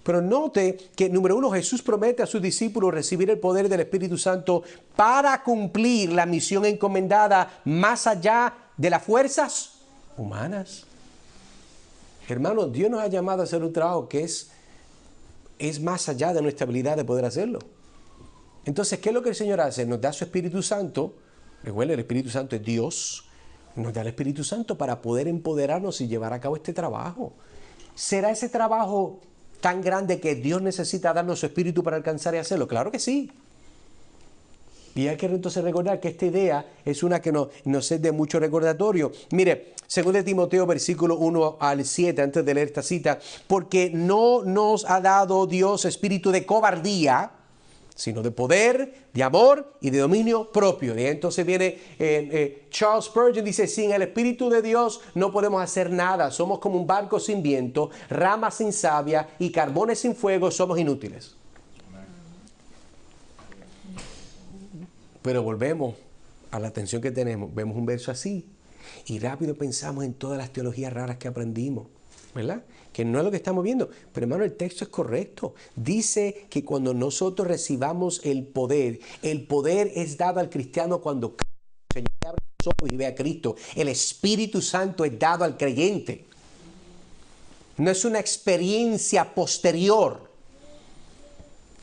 Pero note que, número uno, Jesús promete a sus discípulos recibir el poder del Espíritu Santo para cumplir la misión encomendada más allá de las fuerzas humanas. Hermanos, Dios nos ha llamado a hacer un trabajo que es más allá de nuestra habilidad de poder hacerlo. Entonces, ¿qué es lo que el Señor hace? Nos da su Espíritu Santo. Recuerden, el Espíritu Santo es Dios. Nos da el Espíritu Santo para poder empoderarnos y llevar a cabo este trabajo. ¿Será ese trabajo tan grande que Dios necesita darnos su Espíritu para alcanzar y hacerlo? Claro que sí. Y hay que entonces recordar que esta idea es una que nos es de mucho recordatorio. Mire, 2 Timoteo, versículo 1 al 7, antes de leer esta cita, porque no nos ha dado Dios espíritu de cobardía, sino de poder, de amor y de dominio propio. Y entonces viene Charles Spurgeon, dice, sin el Espíritu de Dios no podemos hacer nada. Somos como un barco sin viento, ramas sin savia y carbones sin fuego, somos inútiles. Pero volvemos a la atención que tenemos. Vemos un verso así y rápido pensamos en todas las teologías raras que aprendimos, ¿verdad? Que no es lo que estamos viendo. Pero hermano, el texto es correcto. Dice que cuando nosotros recibamos el poder es dado al cristiano cuando el Señor abre los ojos y ve a Cristo. El Espíritu Santo es dado al creyente. No es una experiencia posterior.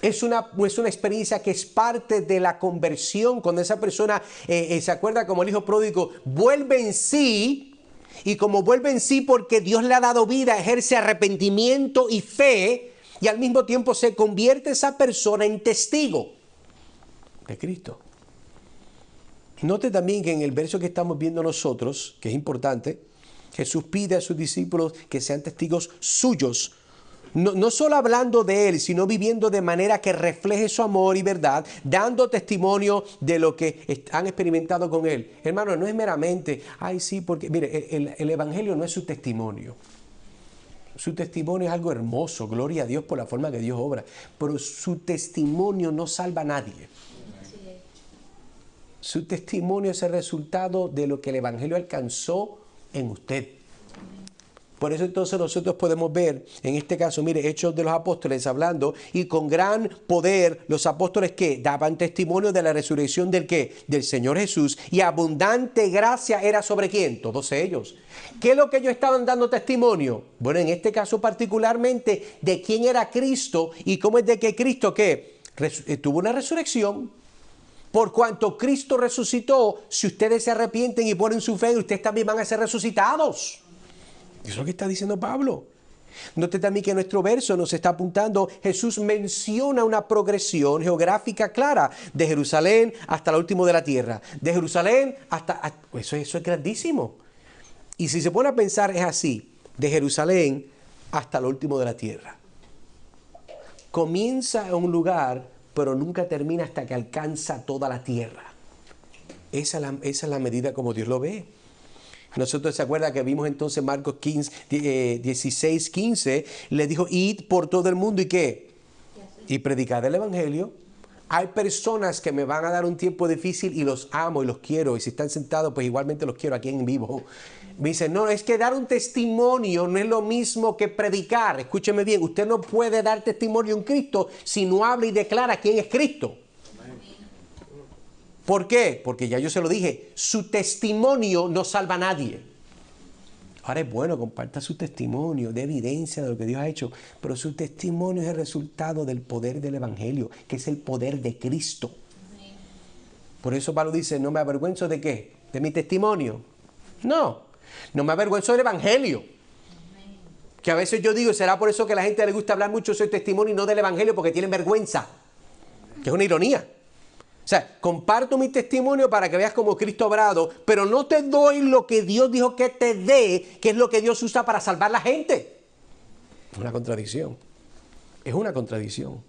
Es una experiencia que es parte de la conversión. Cuando esa persona se acuerda, como el hijo pródigo, vuelve en sí. Y como vuelve en sí porque Dios le ha dado vida, ejerce arrepentimiento y fe, y al mismo tiempo se convierte esa persona en testigo de Cristo. Note también que en el verso que estamos viendo nosotros, que es importante, Jesús pide a sus discípulos que sean testigos suyos. No solo hablando de Él, sino viviendo de manera que refleje su amor y verdad, dando testimonio de lo que han experimentado con Él. Hermano, no es meramente, ay sí, porque, mire, el Evangelio no es su testimonio. Su testimonio es algo hermoso, gloria a Dios por la forma que Dios obra, pero su testimonio no salva a nadie. Su testimonio es el resultado de lo que el Evangelio alcanzó en usted. Por eso entonces nosotros podemos ver, en este caso, mire, Hechos de los Apóstoles hablando, y con gran poder los apóstoles que daban testimonio de la resurrección del ¿qué? Del Señor Jesús, y abundante gracia era sobre ¿quién? Todos ellos. ¿Qué es lo que ellos estaban dando testimonio? Bueno, en este caso particularmente de quién era Cristo y cómo es de que Cristo ¿qué? Tuvo una resurrección. Por cuanto Cristo resucitó, si ustedes se arrepienten y ponen su fe, ustedes también van a ser resucitados. Eso es lo que está diciendo Pablo. Note también que nuestro verso nos está apuntando, Jesús menciona una progresión geográfica clara, de Jerusalén hasta lo último de la tierra. De Jerusalén hasta... Eso es grandísimo. Y si se pone a pensar es así, de Jerusalén hasta lo último de la tierra. Comienza en un lugar, pero nunca termina hasta que alcanza toda la tierra. Esa es la medida como Dios lo ve. Nosotros se acuerda que vimos entonces Marcos 16, 15, le dijo, id por todo el mundo y ¿qué? Y predicad el evangelio. Hay personas que me van a dar un tiempo difícil y los amo y los quiero. Y si están sentados, pues igualmente los quiero aquí en vivo. Me dicen, no, es que dar un testimonio no es lo mismo que predicar. Escúcheme bien, usted no puede dar testimonio en Cristo si no habla y declara quién es Cristo. ¿Por qué? Porque ya yo se lo dije, su testimonio no salva a nadie. Ahora es bueno, comparta su testimonio, de evidencia de lo que Dios ha hecho, pero su testimonio es el resultado del poder del Evangelio, que es el poder de Cristo. Por eso Pablo dice, no me avergüenzo de ¿qué? De mi testimonio. No me avergüenzo del Evangelio. Que a veces yo digo, será por eso que a la gente le gusta hablar mucho de su testimonio y no del Evangelio, porque tienen vergüenza. Que es una ironía. O sea, comparto mi testimonio para que veas cómo Cristo ha obrado, pero no te doy lo que Dios dijo que te dé, que es lo que Dios usa para salvar a la gente. Es una contradicción. Es una contradicción.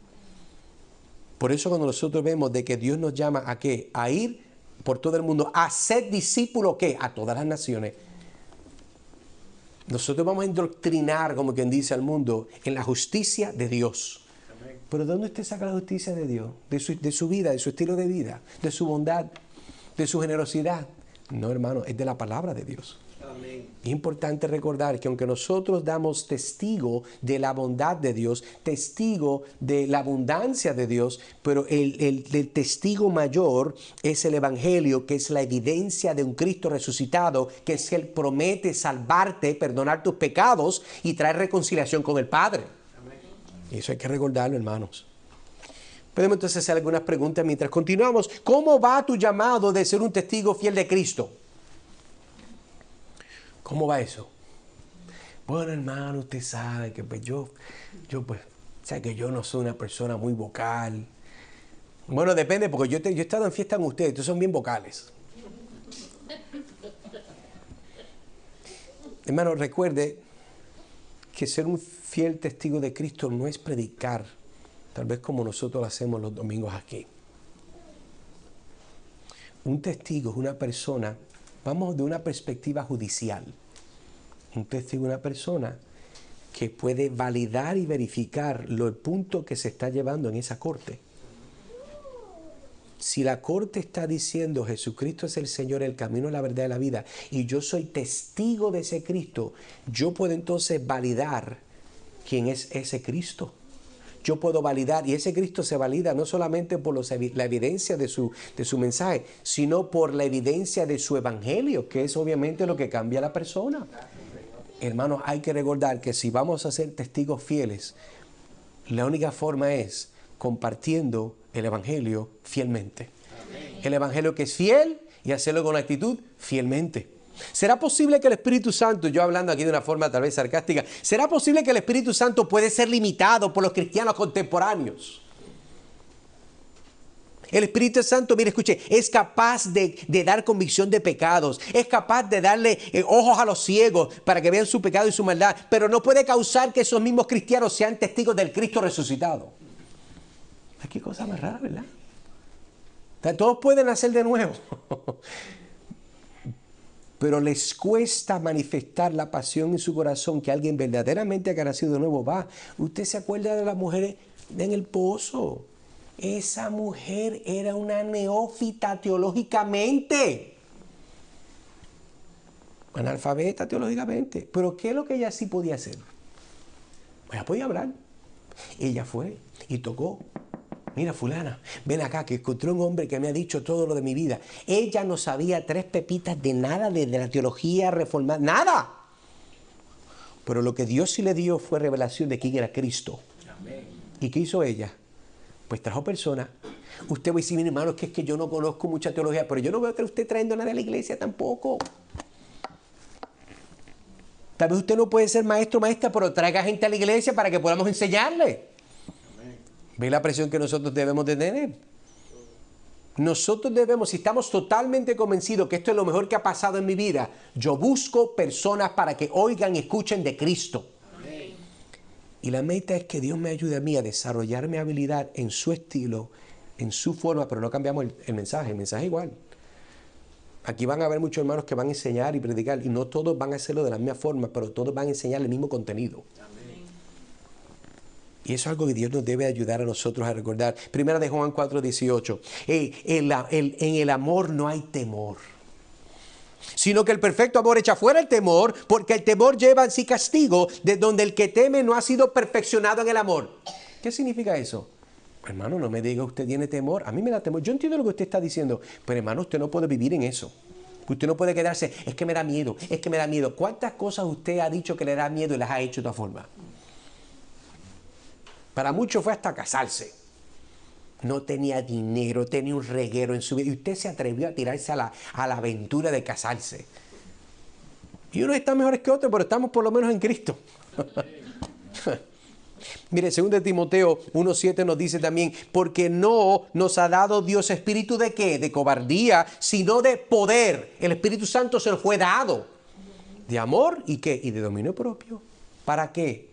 Por eso cuando nosotros vemos de que Dios nos llama a ¿qué? A ir por todo el mundo, a ser discípulos ¿qué? A todas las naciones. Nosotros vamos a indoctrinar, como quien dice, al mundo en la justicia de Dios. Pero ¿de dónde usted saca la justicia de Dios? De su vida, de su estilo de vida, de su bondad, de su generosidad. No, hermano, es de la palabra de Dios. Amén. Es importante recordar que aunque nosotros damos testigo de la bondad de Dios, testigo de la abundancia de Dios, pero el testigo mayor es el Evangelio, que es la evidencia de un Cristo resucitado, que es Él promete salvarte, perdonar tus pecados y traer reconciliación con el Padre. Y eso hay que recordarlo, hermanos. Podemos entonces hacer algunas preguntas mientras continuamos. ¿Cómo va tu llamado de ser un testigo fiel de Cristo? ¿Cómo va eso? Bueno, hermano, usted sabe que pues yo sabe que yo no soy una persona muy vocal. Bueno, depende, porque yo he estado en fiesta con ustedes, ustedes son bien vocales. Hermano, recuerde que ser un fiel testigo de Cristo no es predicar, tal vez como nosotros lo hacemos los domingos aquí. Un testigo es una persona, vamos de una perspectiva judicial. Un testigo es una persona que puede validar y verificar el punto que se está llevando en esa corte. Si la corte está diciendo Jesucristo es el Señor, el camino, la verdad y la vida, y yo soy testigo de ese Cristo, yo puedo entonces validar quién es ese Cristo. Yo puedo validar, y ese Cristo se valida no solamente por la evidencia de su mensaje, sino por la evidencia de su evangelio, que es obviamente lo que cambia a la persona. Hermanos, hay que recordar que si vamos a ser testigos fieles, la única forma es compartiendo el evangelio fielmente. El evangelio que es fiel y hacerlo con actitud fielmente. ¿Será posible que el Espíritu Santo, yo hablando aquí de una forma tal vez sarcástica, ¿será posible que el Espíritu Santo puede ser limitado por los cristianos contemporáneos? El Espíritu Santo, mire, escuche, es capaz de dar convicción de pecados, es capaz de darle ojos a los ciegos para que vean su pecado y su maldad, pero no puede causar que esos mismos cristianos sean testigos del Cristo resucitado. Qué cosa más rara, ¿verdad? O sea, todos pueden nacer de nuevo, pero les cuesta manifestar la pasión en su corazón que alguien verdaderamente ha nacido de nuevo va. Usted se acuerda de las mujeres en el pozo. Esa mujer era una neófita teológicamente. analfabeta teológicamente. Pero ¿qué es lo que ella sí podía hacer? Ella podía hablar. Ella fue y tocó. Mira, fulana, ven acá, que encontré un hombre que me ha dicho todo lo de mi vida. Ella no sabía 3 pepitas de nada, de la teología reformada, nada. Pero lo que Dios sí le dio fue revelación de quién era Cristo. Amén. ¿Y qué hizo ella? Pues trajo personas. Usted va a decir, mi hermano, es que yo no conozco mucha teología, pero yo no veo que usted trayendo nada a la iglesia tampoco. Tal vez usted no puede ser maestro o maestra, pero traiga gente a la iglesia para que podamos enseñarle. ¿Ve la presión que nosotros debemos de tener? Nosotros debemos, si estamos totalmente convencidos que esto es lo mejor que ha pasado en mi vida, yo busco personas para que oigan y escuchen de Cristo. Amén. Y la meta es que Dios me ayude a mí a desarrollar mi habilidad en su estilo, en su forma, pero no cambiamos el mensaje es igual. Aquí van a haber muchos hermanos que van a enseñar y predicar, y no todos van a hacerlo de la misma forma, pero todos van a enseñar el mismo contenido. Y eso es algo que Dios nos debe ayudar a nosotros a recordar. Primera de Juan 4:18. En el amor no hay temor, sino que el perfecto amor echa fuera el temor, porque el temor lleva en sí castigo, de donde el que teme no ha sido perfeccionado en el amor. ¿Qué significa eso? Hermano, no me diga usted tiene temor. A mí me da temor. Yo entiendo lo que usted está diciendo, pero hermano, usted no puede vivir en eso. Usted no puede quedarse, es que me da miedo, es que me da miedo. ¿Cuántas cosas usted ha dicho que le da miedo y las ha hecho de todas formas? Para muchos fue hasta casarse. No tenía dinero, tenía un reguero en su vida. Y usted se atrevió a tirarse a la aventura de casarse. Y unos están mejores que otros, pero estamos por lo menos en Cristo. Mire, 2 Timoteo 1:7 nos dice también, porque no nos ha dado Dios espíritu de ¿qué? De cobardía, sino de poder. El Espíritu Santo se nos fue dado. De amor y ¿qué? Y de dominio propio. ¿Para qué?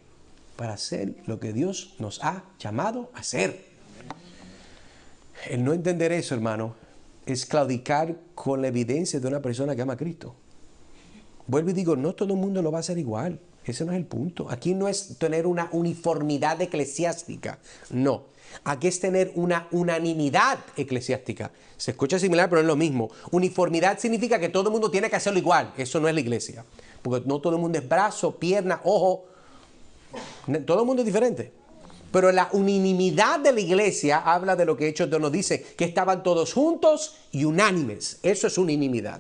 Para hacer lo que Dios nos ha llamado a hacer. El no entender eso, hermano, es claudicar con la evidencia de una persona que ama a Cristo. Vuelvo y digo, no todo el mundo lo va a hacer igual. Ese no es el punto. Aquí no es tener una uniformidad eclesiástica. No. Aquí es tener una unanimidad eclesiástica. Se escucha similar, pero es lo mismo. Uniformidad significa que todo el mundo tiene que hacerlo igual. Eso no es la iglesia. Porque no todo el mundo es brazo, pierna, ojo. Todo el mundo es diferente. Pero la unanimidad de la iglesia habla de lo que Hechos nos dice, que estaban todos juntos y unánimes. Eso es unanimidad.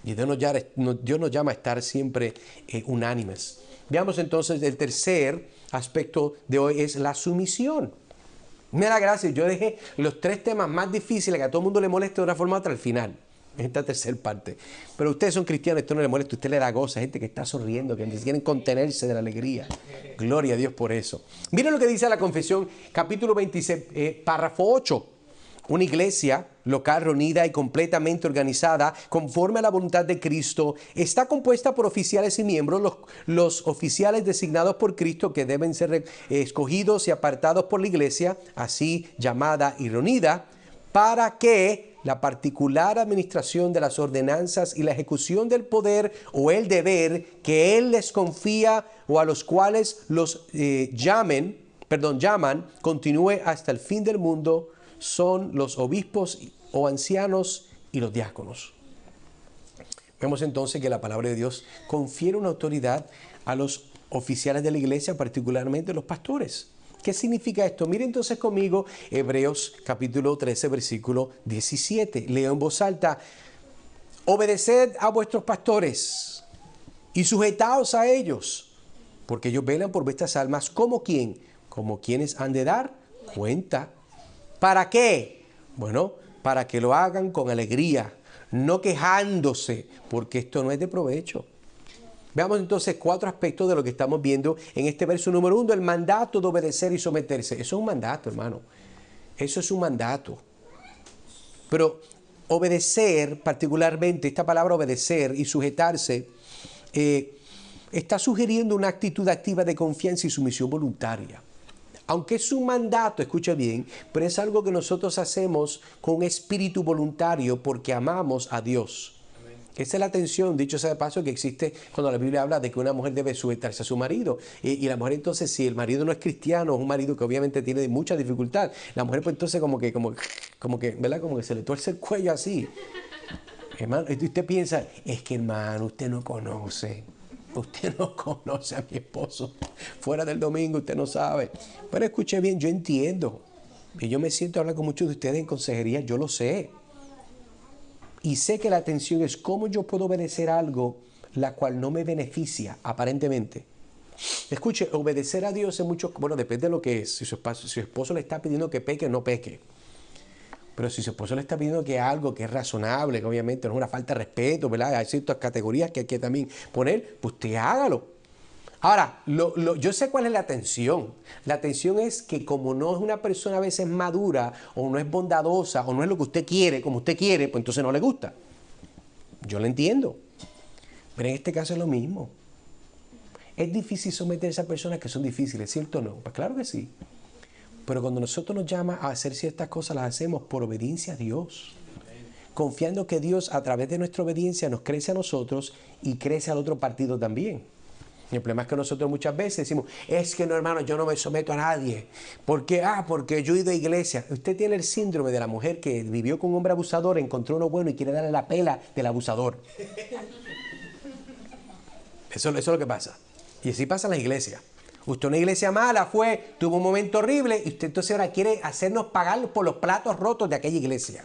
Y Dios nos llama a estar siempre unánimes. Veamos entonces el tercer aspecto de hoy es la sumisión. Me da gracia, yo dejé los 3 temas más difíciles que a todo el mundo le molesta de una forma u otra al final. Esta tercera parte. Pero ustedes son cristianos, esto no les molesta, usted le da gozo, gente que está sonriendo, que quieren contenerse de la alegría. Gloria a Dios por eso. Miren lo que dice la Confesión, capítulo 26, párrafo 8. Una iglesia local reunida y completamente organizada conforme a la voluntad de Cristo está compuesta por oficiales y miembros, los oficiales designados por Cristo que deben ser escogidos y apartados por la iglesia, así llamada y reunida, para que la particular administración de las ordenanzas y la ejecución del poder o el deber que Él les confía o a los cuales los llaman, continúe hasta el fin del mundo, son los obispos o ancianos y los diáconos. Vemos entonces que la palabra de Dios confiere una autoridad a los oficiales de la iglesia, particularmente los pastores. ¿Qué significa esto? Miren entonces conmigo Hebreos capítulo 13, versículo 17. Leo en voz alta. Obedeced a vuestros pastores y sujetaos a ellos, porque ellos velan por vuestras almas. ¿Como quién? Como quienes han de dar cuenta. ¿Para qué? Bueno, para que lo hagan con alegría, no quejándose, porque esto no es de provecho. Veamos entonces 4 aspectos de lo que estamos viendo en este verso número 1, el mandato de obedecer y someterse. Eso es un mandato, hermano. Eso es un mandato. Pero obedecer, particularmente, esta palabra obedecer y sujetarse, está sugiriendo una actitud activa de confianza y sumisión voluntaria. Aunque es un mandato, escucha bien, pero es algo que nosotros hacemos con espíritu voluntario porque amamos a Dios. Esa es la tensión, dicho sea de paso, que existe cuando la Biblia habla de que una mujer debe sujetarse a su marido. Y la mujer entonces, si el marido no es cristiano, es un marido que obviamente tiene mucha dificultad, la mujer pues entonces como que, ¿verdad? Como que se le tuerce el cuello así. Hermano, y usted piensa, es que hermano, usted no conoce a mi esposo. Fuera del domingo usted no sabe. Pero escuche bien, yo entiendo. Y yo me siento a hablar con muchos de ustedes en consejería, yo lo sé. Y sé que la atención es cómo yo puedo obedecer algo la cual no me beneficia, aparentemente. Escuche, obedecer a Dios es mucho, bueno, depende de lo que es. Si su esposo le está pidiendo que peque, no peque. Pero si su esposo le está pidiendo que algo que es razonable, que obviamente no es una falta de respeto, ¿verdad? Hay ciertas categorías que hay que también poner, pues usted hágalo. Ahora, yo sé cuál es la tensión. La tensión es que como no es una persona a veces madura, o no es bondadosa, o no es lo que usted quiere, como usted quiere, pues entonces no le gusta. Yo lo entiendo. Pero en este caso es lo mismo. Es difícil someterse a personas que son difíciles, ¿cierto o no? Pues claro que sí. Pero cuando nosotros nos llama a hacer ciertas cosas, las hacemos por obediencia a Dios. Confiando que Dios, a través de nuestra obediencia, nos crece a nosotros y crece al otro partido también. Y el problema es que nosotros muchas veces decimos, es que no, hermano, yo no me someto a nadie. ¿Por qué? Porque yo he ido a iglesia. Usted tiene el síndrome de la mujer que vivió con un hombre abusador, encontró uno bueno y quiere darle la pela del abusador. Eso es lo que pasa. Y así pasa en la iglesia. Usted una iglesia mala tuvo un momento horrible y usted entonces ahora quiere hacernos pagar por los platos rotos de aquella iglesia.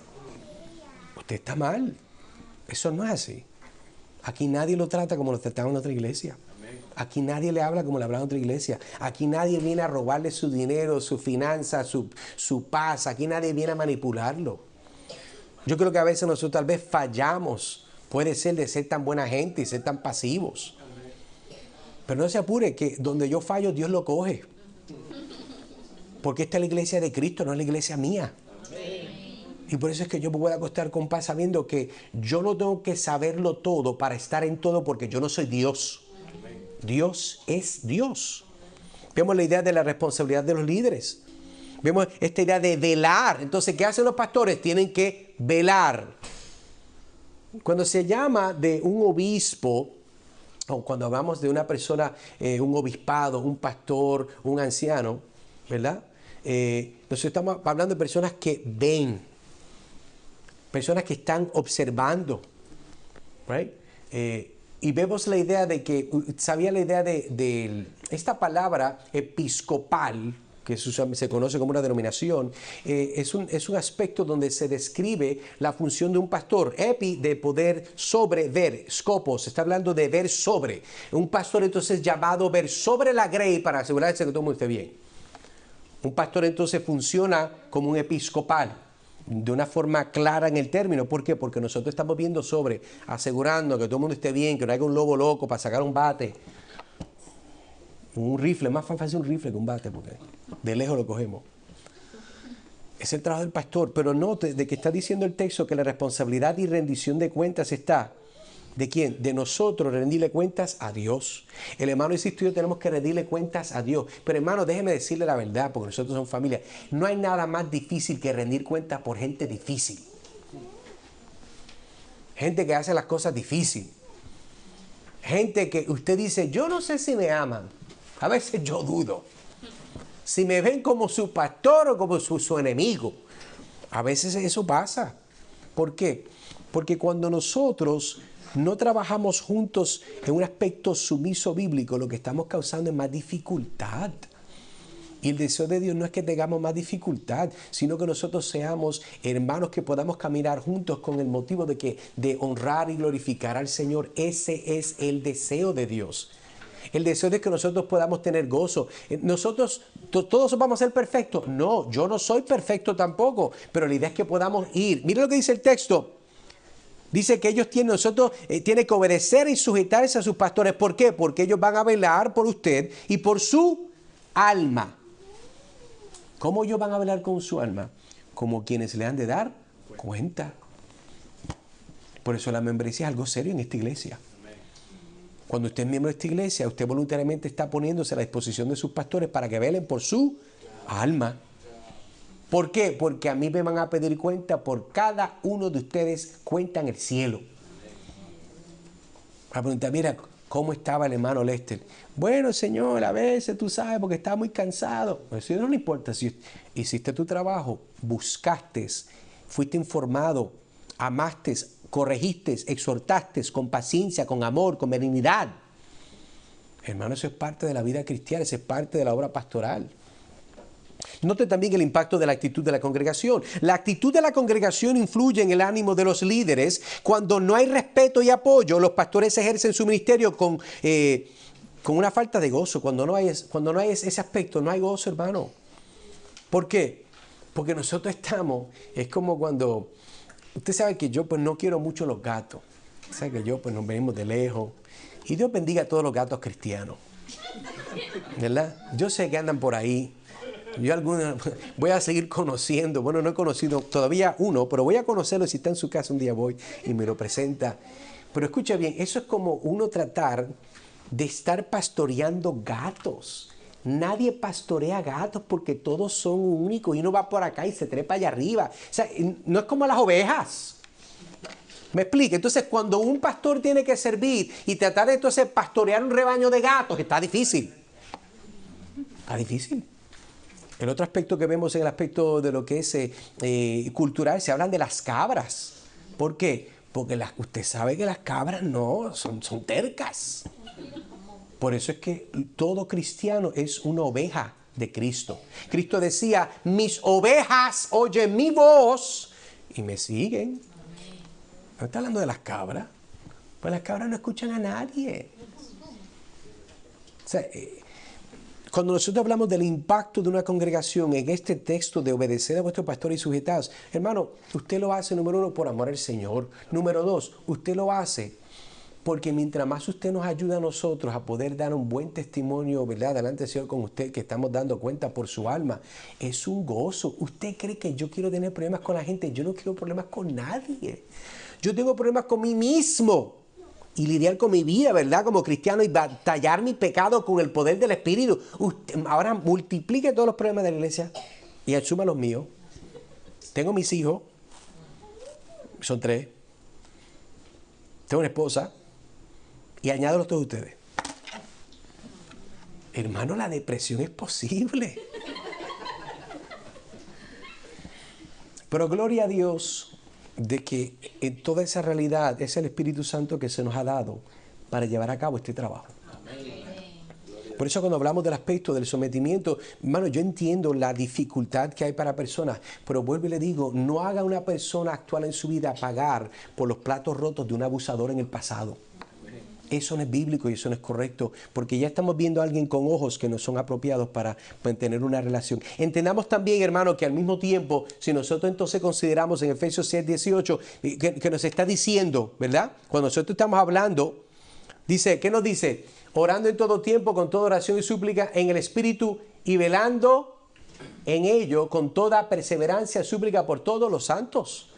Usted está mal. Eso no es así. Aquí nadie lo trata como lo trataba en otra iglesia. Aquí nadie le habla como le hablaba en otra iglesia. Aquí nadie viene a robarle su dinero, su finanza, su paz. Aquí nadie viene a manipularlo. Yo creo que a veces nosotros tal vez fallamos. Puede ser de ser tan buena gente y ser tan pasivos. Pero no se apure, que donde yo fallo, Dios lo coge. Porque esta es la iglesia de Cristo, no es la iglesia mía. Y por eso es que yo me voy a acostar con paz sabiendo que yo no tengo que saberlo todo para estar en todo, porque yo no soy Dios. Dios es Dios. Vemos la idea de la responsabilidad de los líderes. Vemos esta idea de velar. Entonces, ¿qué hacen los pastores? Tienen que velar. Cuando se llama de un obispo, o cuando hablamos de una persona, un obispado, un pastor, un anciano, ¿verdad? Nosotros estamos hablando de personas que ven, personas que están observando, ¿right? Y vemos la idea de que, sabía la idea de esta palabra episcopal, que se conoce como una denominación, es un aspecto donde se describe la función de un pastor. Epi, de poder sobrever, scopos, está hablando de ver sobre. Un pastor entonces llamado ver sobre la grey para asegurarse que todo el mundo esté bien. Un pastor entonces funciona como un episcopal, de una forma clara en el término. ¿Por qué? Porque nosotros estamos viendo sobre, asegurando que todo el mundo esté bien, que no haya un lobo loco para sacar un bate. Un rifle, más fácil un rifle que un bate, porque de lejos lo cogemos. Es el trabajo del pastor, pero note de que está diciendo el texto que la responsabilidad y rendición de cuentas está, ¿de quién? De nosotros, rendirle cuentas a Dios. El hermano insisto, yo tenemos que rendirle cuentas a Dios. Pero hermano, déjeme decirle la verdad, porque nosotros somos familia. No hay nada más difícil que rendir cuentas por gente difícil. Gente que hace las cosas difíciles. Gente que usted dice, yo no sé si me aman. A veces yo dudo. Si me ven como su pastor o como su enemigo. A veces eso pasa. ¿Por qué? Porque cuando nosotros no trabajamos juntos en un aspecto sumiso bíblico, lo que estamos causando es más dificultad. Y el deseo de Dios no es que tengamos más dificultad, sino que nosotros seamos hermanos que podamos caminar juntos con el motivo de honrar y glorificar al Señor. Ese es el deseo de Dios. El deseo de que nosotros podamos tener gozo. Nosotros, ¿todos vamos a ser perfectos? No, yo no soy perfecto tampoco, pero la idea es que podamos ir. Mira lo que dice el texto. Dice que nosotros tienen que obedecer y sujetarse a sus pastores. ¿Por qué? Porque ellos van a velar por usted y por su alma. ¿Cómo ellos van a velar con su alma? Como quienes le han de dar cuenta. Por eso la membresía es algo serio en esta iglesia. Cuando usted es miembro de esta iglesia, usted voluntariamente está poniéndose a la disposición de sus pastores para que velen por su alma. ¿Por qué? Porque a mí me van a pedir cuenta por cada uno de ustedes, cuenta en el cielo. A preguntar, mira, ¿cómo estaba el hermano Lester? Bueno, señor, a veces tú sabes, porque estaba muy cansado. Pero eso no le importa. Si hiciste tu trabajo, buscaste, fuiste informado, amaste, corregiste, exhortaste con paciencia, con amor, con benignidad. Hermano, eso es parte de la vida cristiana, eso es parte de la obra pastoral. Note también el impacto de la actitud de la congregación. La actitud de la congregación influye en el ánimo de los líderes. Cuando no hay respeto y apoyo, los pastores ejercen su ministerio con una falta de gozo. Cuando no hay ese aspecto, no hay gozo, hermano. ¿Por qué? Porque nosotros es como cuando, usted sabe que yo pues no quiero mucho los gatos. Sabe que yo pues nos venimos de lejos. Y Dios bendiga a todos los gatos cristianos. ¿Verdad? Yo sé que andan por ahí. Yo voy a seguir conociendo. Bueno, no he conocido todavía uno, pero voy a conocerlo. Si está en su casa un día voy y me lo presenta. Pero escucha bien, eso es como uno tratar de estar pastoreando gatos. Nadie pastorea gatos porque todos son únicos y uno va por acá y se trepa allá arriba. O sea, no es como las ovejas. ¿Me explico? Entonces, cuando un pastor tiene que servir y tratar de entonces pastorear un rebaño de gatos, está difícil. Está difícil. El otro aspecto que vemos en el aspecto de lo que es cultural, se hablan de las cabras. ¿Por qué? Porque usted sabe que las cabras no, son tercas. Por eso es que todo cristiano es una oveja de Cristo. Cristo decía, mis ovejas oyen mi voz y me siguen. No está hablando de las cabras. Pues las cabras no escuchan a nadie. O sea, cuando nosotros hablamos del impacto de una congregación en este texto de obedecer a vuestro pastor y sujetados, hermano, usted lo hace, número uno, por amor al Señor. Número dos, usted lo hace porque mientras más usted nos ayuda a nosotros a poder dar un buen testimonio, ¿verdad?, delante del Señor con usted, que estamos dando cuenta por su alma, es un gozo. ¿Usted cree que yo quiero tener problemas con la gente? Yo no quiero problemas con nadie. Yo tengo problemas con mí mismo. Y lidiar con mi vida, ¿verdad?, como cristiano, y batallar mi pecado con el poder del Espíritu. Usted, ahora multiplique todos los problemas de la iglesia y asuma los míos. Tengo mis hijos, son 3. Tengo una esposa y añádolos todos ustedes. Hermano, la depresión es posible. Pero gloria a Dios de que en toda esa realidad es el Espíritu Santo que se nos ha dado para llevar a cabo este trabajo. Por eso cuando hablamos del aspecto del sometimiento, hermano, yo entiendo la dificultad que hay para personas, pero vuelvo y le digo, no haga una persona actual en su vida pagar por los platos rotos de un abusador en el pasado. Eso no es bíblico y eso no es correcto, porque ya estamos viendo a alguien con ojos que no son apropiados para mantener una relación. Entendamos también, hermano, que al mismo tiempo, si nosotros entonces consideramos en Efesios 6:18, que nos está diciendo, ¿verdad? Cuando nosotros estamos hablando, dice, ¿qué nos dice? Orando en todo tiempo, con toda oración y súplica, en el Espíritu, y velando en ello con toda perseverancia, súplica por todos los santos.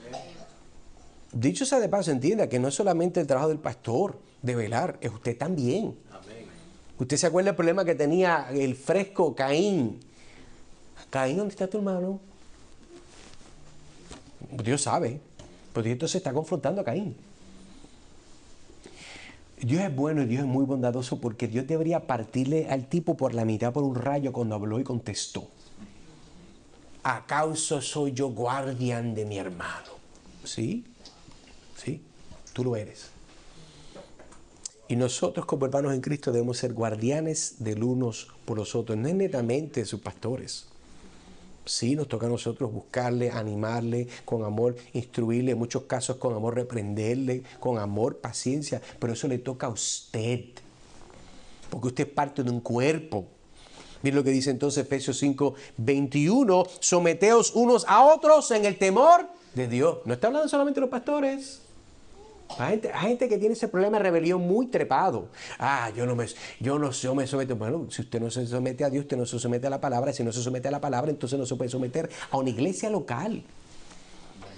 Dicho sea de paso, entienda que no es solamente el trabajo del pastor de velar, es usted también. Amén. Usted se acuerda del problema que tenía el fresco Caín. Caín, ¿dónde está tu hermano? Dios sabe. Pues Dios entonces está confrontando a Caín. Dios es bueno y Dios es muy bondadoso, porque Dios debería partirle al tipo por la mitad por un rayo cuando habló y contestó. ¿Acaso soy yo guardián de mi hermano? ¿Sí? Sí, tú lo eres. Y nosotros como hermanos en Cristo debemos ser guardianes del unos por los otros, no es netamente sus pastores. Sí, nos toca a nosotros buscarle, animarle con amor, instruirle, en muchos casos con amor reprenderle, con amor, paciencia, pero eso le toca a usted, porque usted es parte de un cuerpo. Miren lo que dice entonces Efesios 5:21, someteos unos a otros en el temor de Dios. No está hablando solamente de los pastores. Hay gente que tiene ese problema de rebelión muy trepado. Yo no me someto. Bueno, si usted no se somete a Dios, usted no se somete a la palabra. Si no se somete a la palabra, entonces no se puede someter a una iglesia local.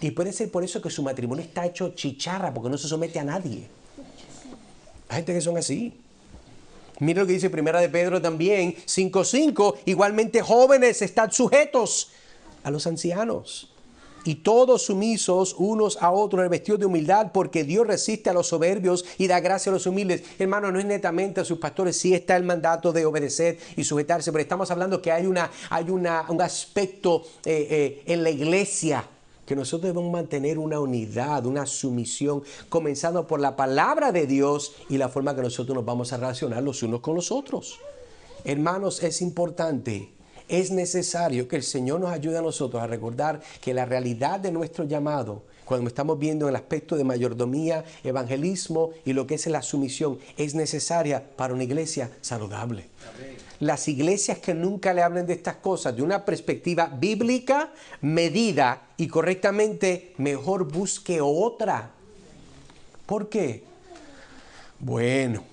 Y puede ser por eso que su matrimonio está hecho chicharra, porque no se somete a nadie. Hay gente que son así. Mira lo que dice Primera de Pedro también, 5:5. Igualmente jóvenes, estad sujetos a los ancianos. Y todos sumisos unos a otros, revestidos de humildad, porque Dios resiste a los soberbios y da gracia a los humildes. Hermano, no es netamente a sus pastores, sí está el mandato de obedecer y sujetarse, pero estamos hablando que hay un aspecto en la iglesia que nosotros debemos mantener una unidad, una sumisión, comenzando por la palabra de Dios y la forma que nosotros nos vamos a relacionar los unos con los otros. Hermanos, es importante, es necesario que el Señor nos ayude a nosotros a recordar que la realidad de nuestro llamado, cuando estamos viendo el aspecto de mayordomía, evangelismo y lo que es la sumisión, es necesaria para una iglesia saludable. Amén. Las iglesias que nunca le hablen de estas cosas de una perspectiva bíblica, medida y correctamente, mejor busque otra. ¿Por qué? Bueno,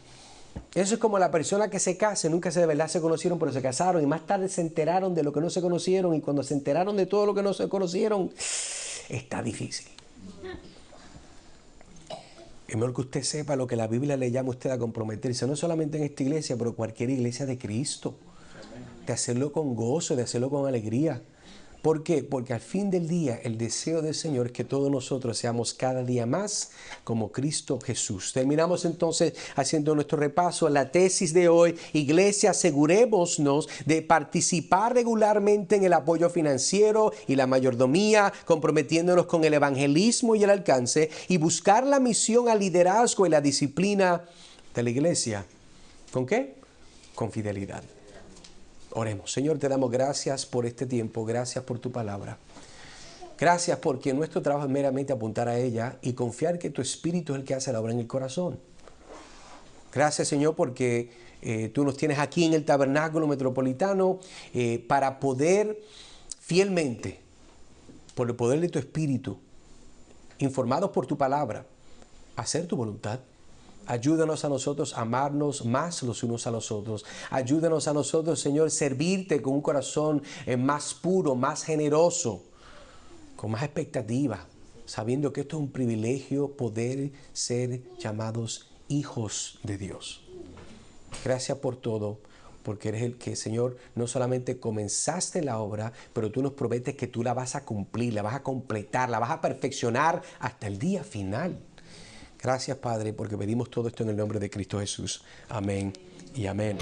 eso es como la persona que se casa, nunca de verdad se conocieron, pero se casaron y más tarde se enteraron de lo que no se conocieron, y cuando se enteraron de todo lo que no se conocieron, está difícil. Es mejor que usted sepa lo que la Biblia le llama a usted a comprometerse, no solamente en esta iglesia, pero cualquier iglesia de Cristo. De hacerlo con gozo, de hacerlo con alegría. ¿Por qué? Porque al fin del día el deseo del Señor es que todos nosotros seamos cada día más como Cristo Jesús. Terminamos entonces haciendo nuestro repaso. La tesis de hoy: iglesia, asegurémonos de participar regularmente en el apoyo financiero y la mayordomía, comprometiéndonos con el evangelismo y el alcance, y buscar la misión al liderazgo y la disciplina de la iglesia. ¿Con qué? Con fidelidad. Oremos. Señor, te damos gracias por este tiempo, gracias por tu palabra. Gracias porque nuestro trabajo es meramente apuntar a ella y confiar que tu Espíritu es el que hace la obra en el corazón. Gracias, Señor, porque tú nos tienes aquí en el tabernáculo metropolitano para poder fielmente, por el poder de tu Espíritu, informados por tu palabra, hacer tu voluntad. Ayúdanos a nosotros a amarnos más los unos a los otros. Ayúdanos a nosotros, Señor, servirte con un corazón más puro, más generoso, con más expectativa, sabiendo que esto es un privilegio, poder ser llamados hijos de Dios. Gracias por todo, porque eres el que, Señor, no solamente comenzaste la obra, pero tú nos prometes que tú la vas a cumplir, la vas a completar, la vas a perfeccionar hasta el día final. Gracias, Padre, porque pedimos todo esto en el nombre de Cristo Jesús. Amén y amén.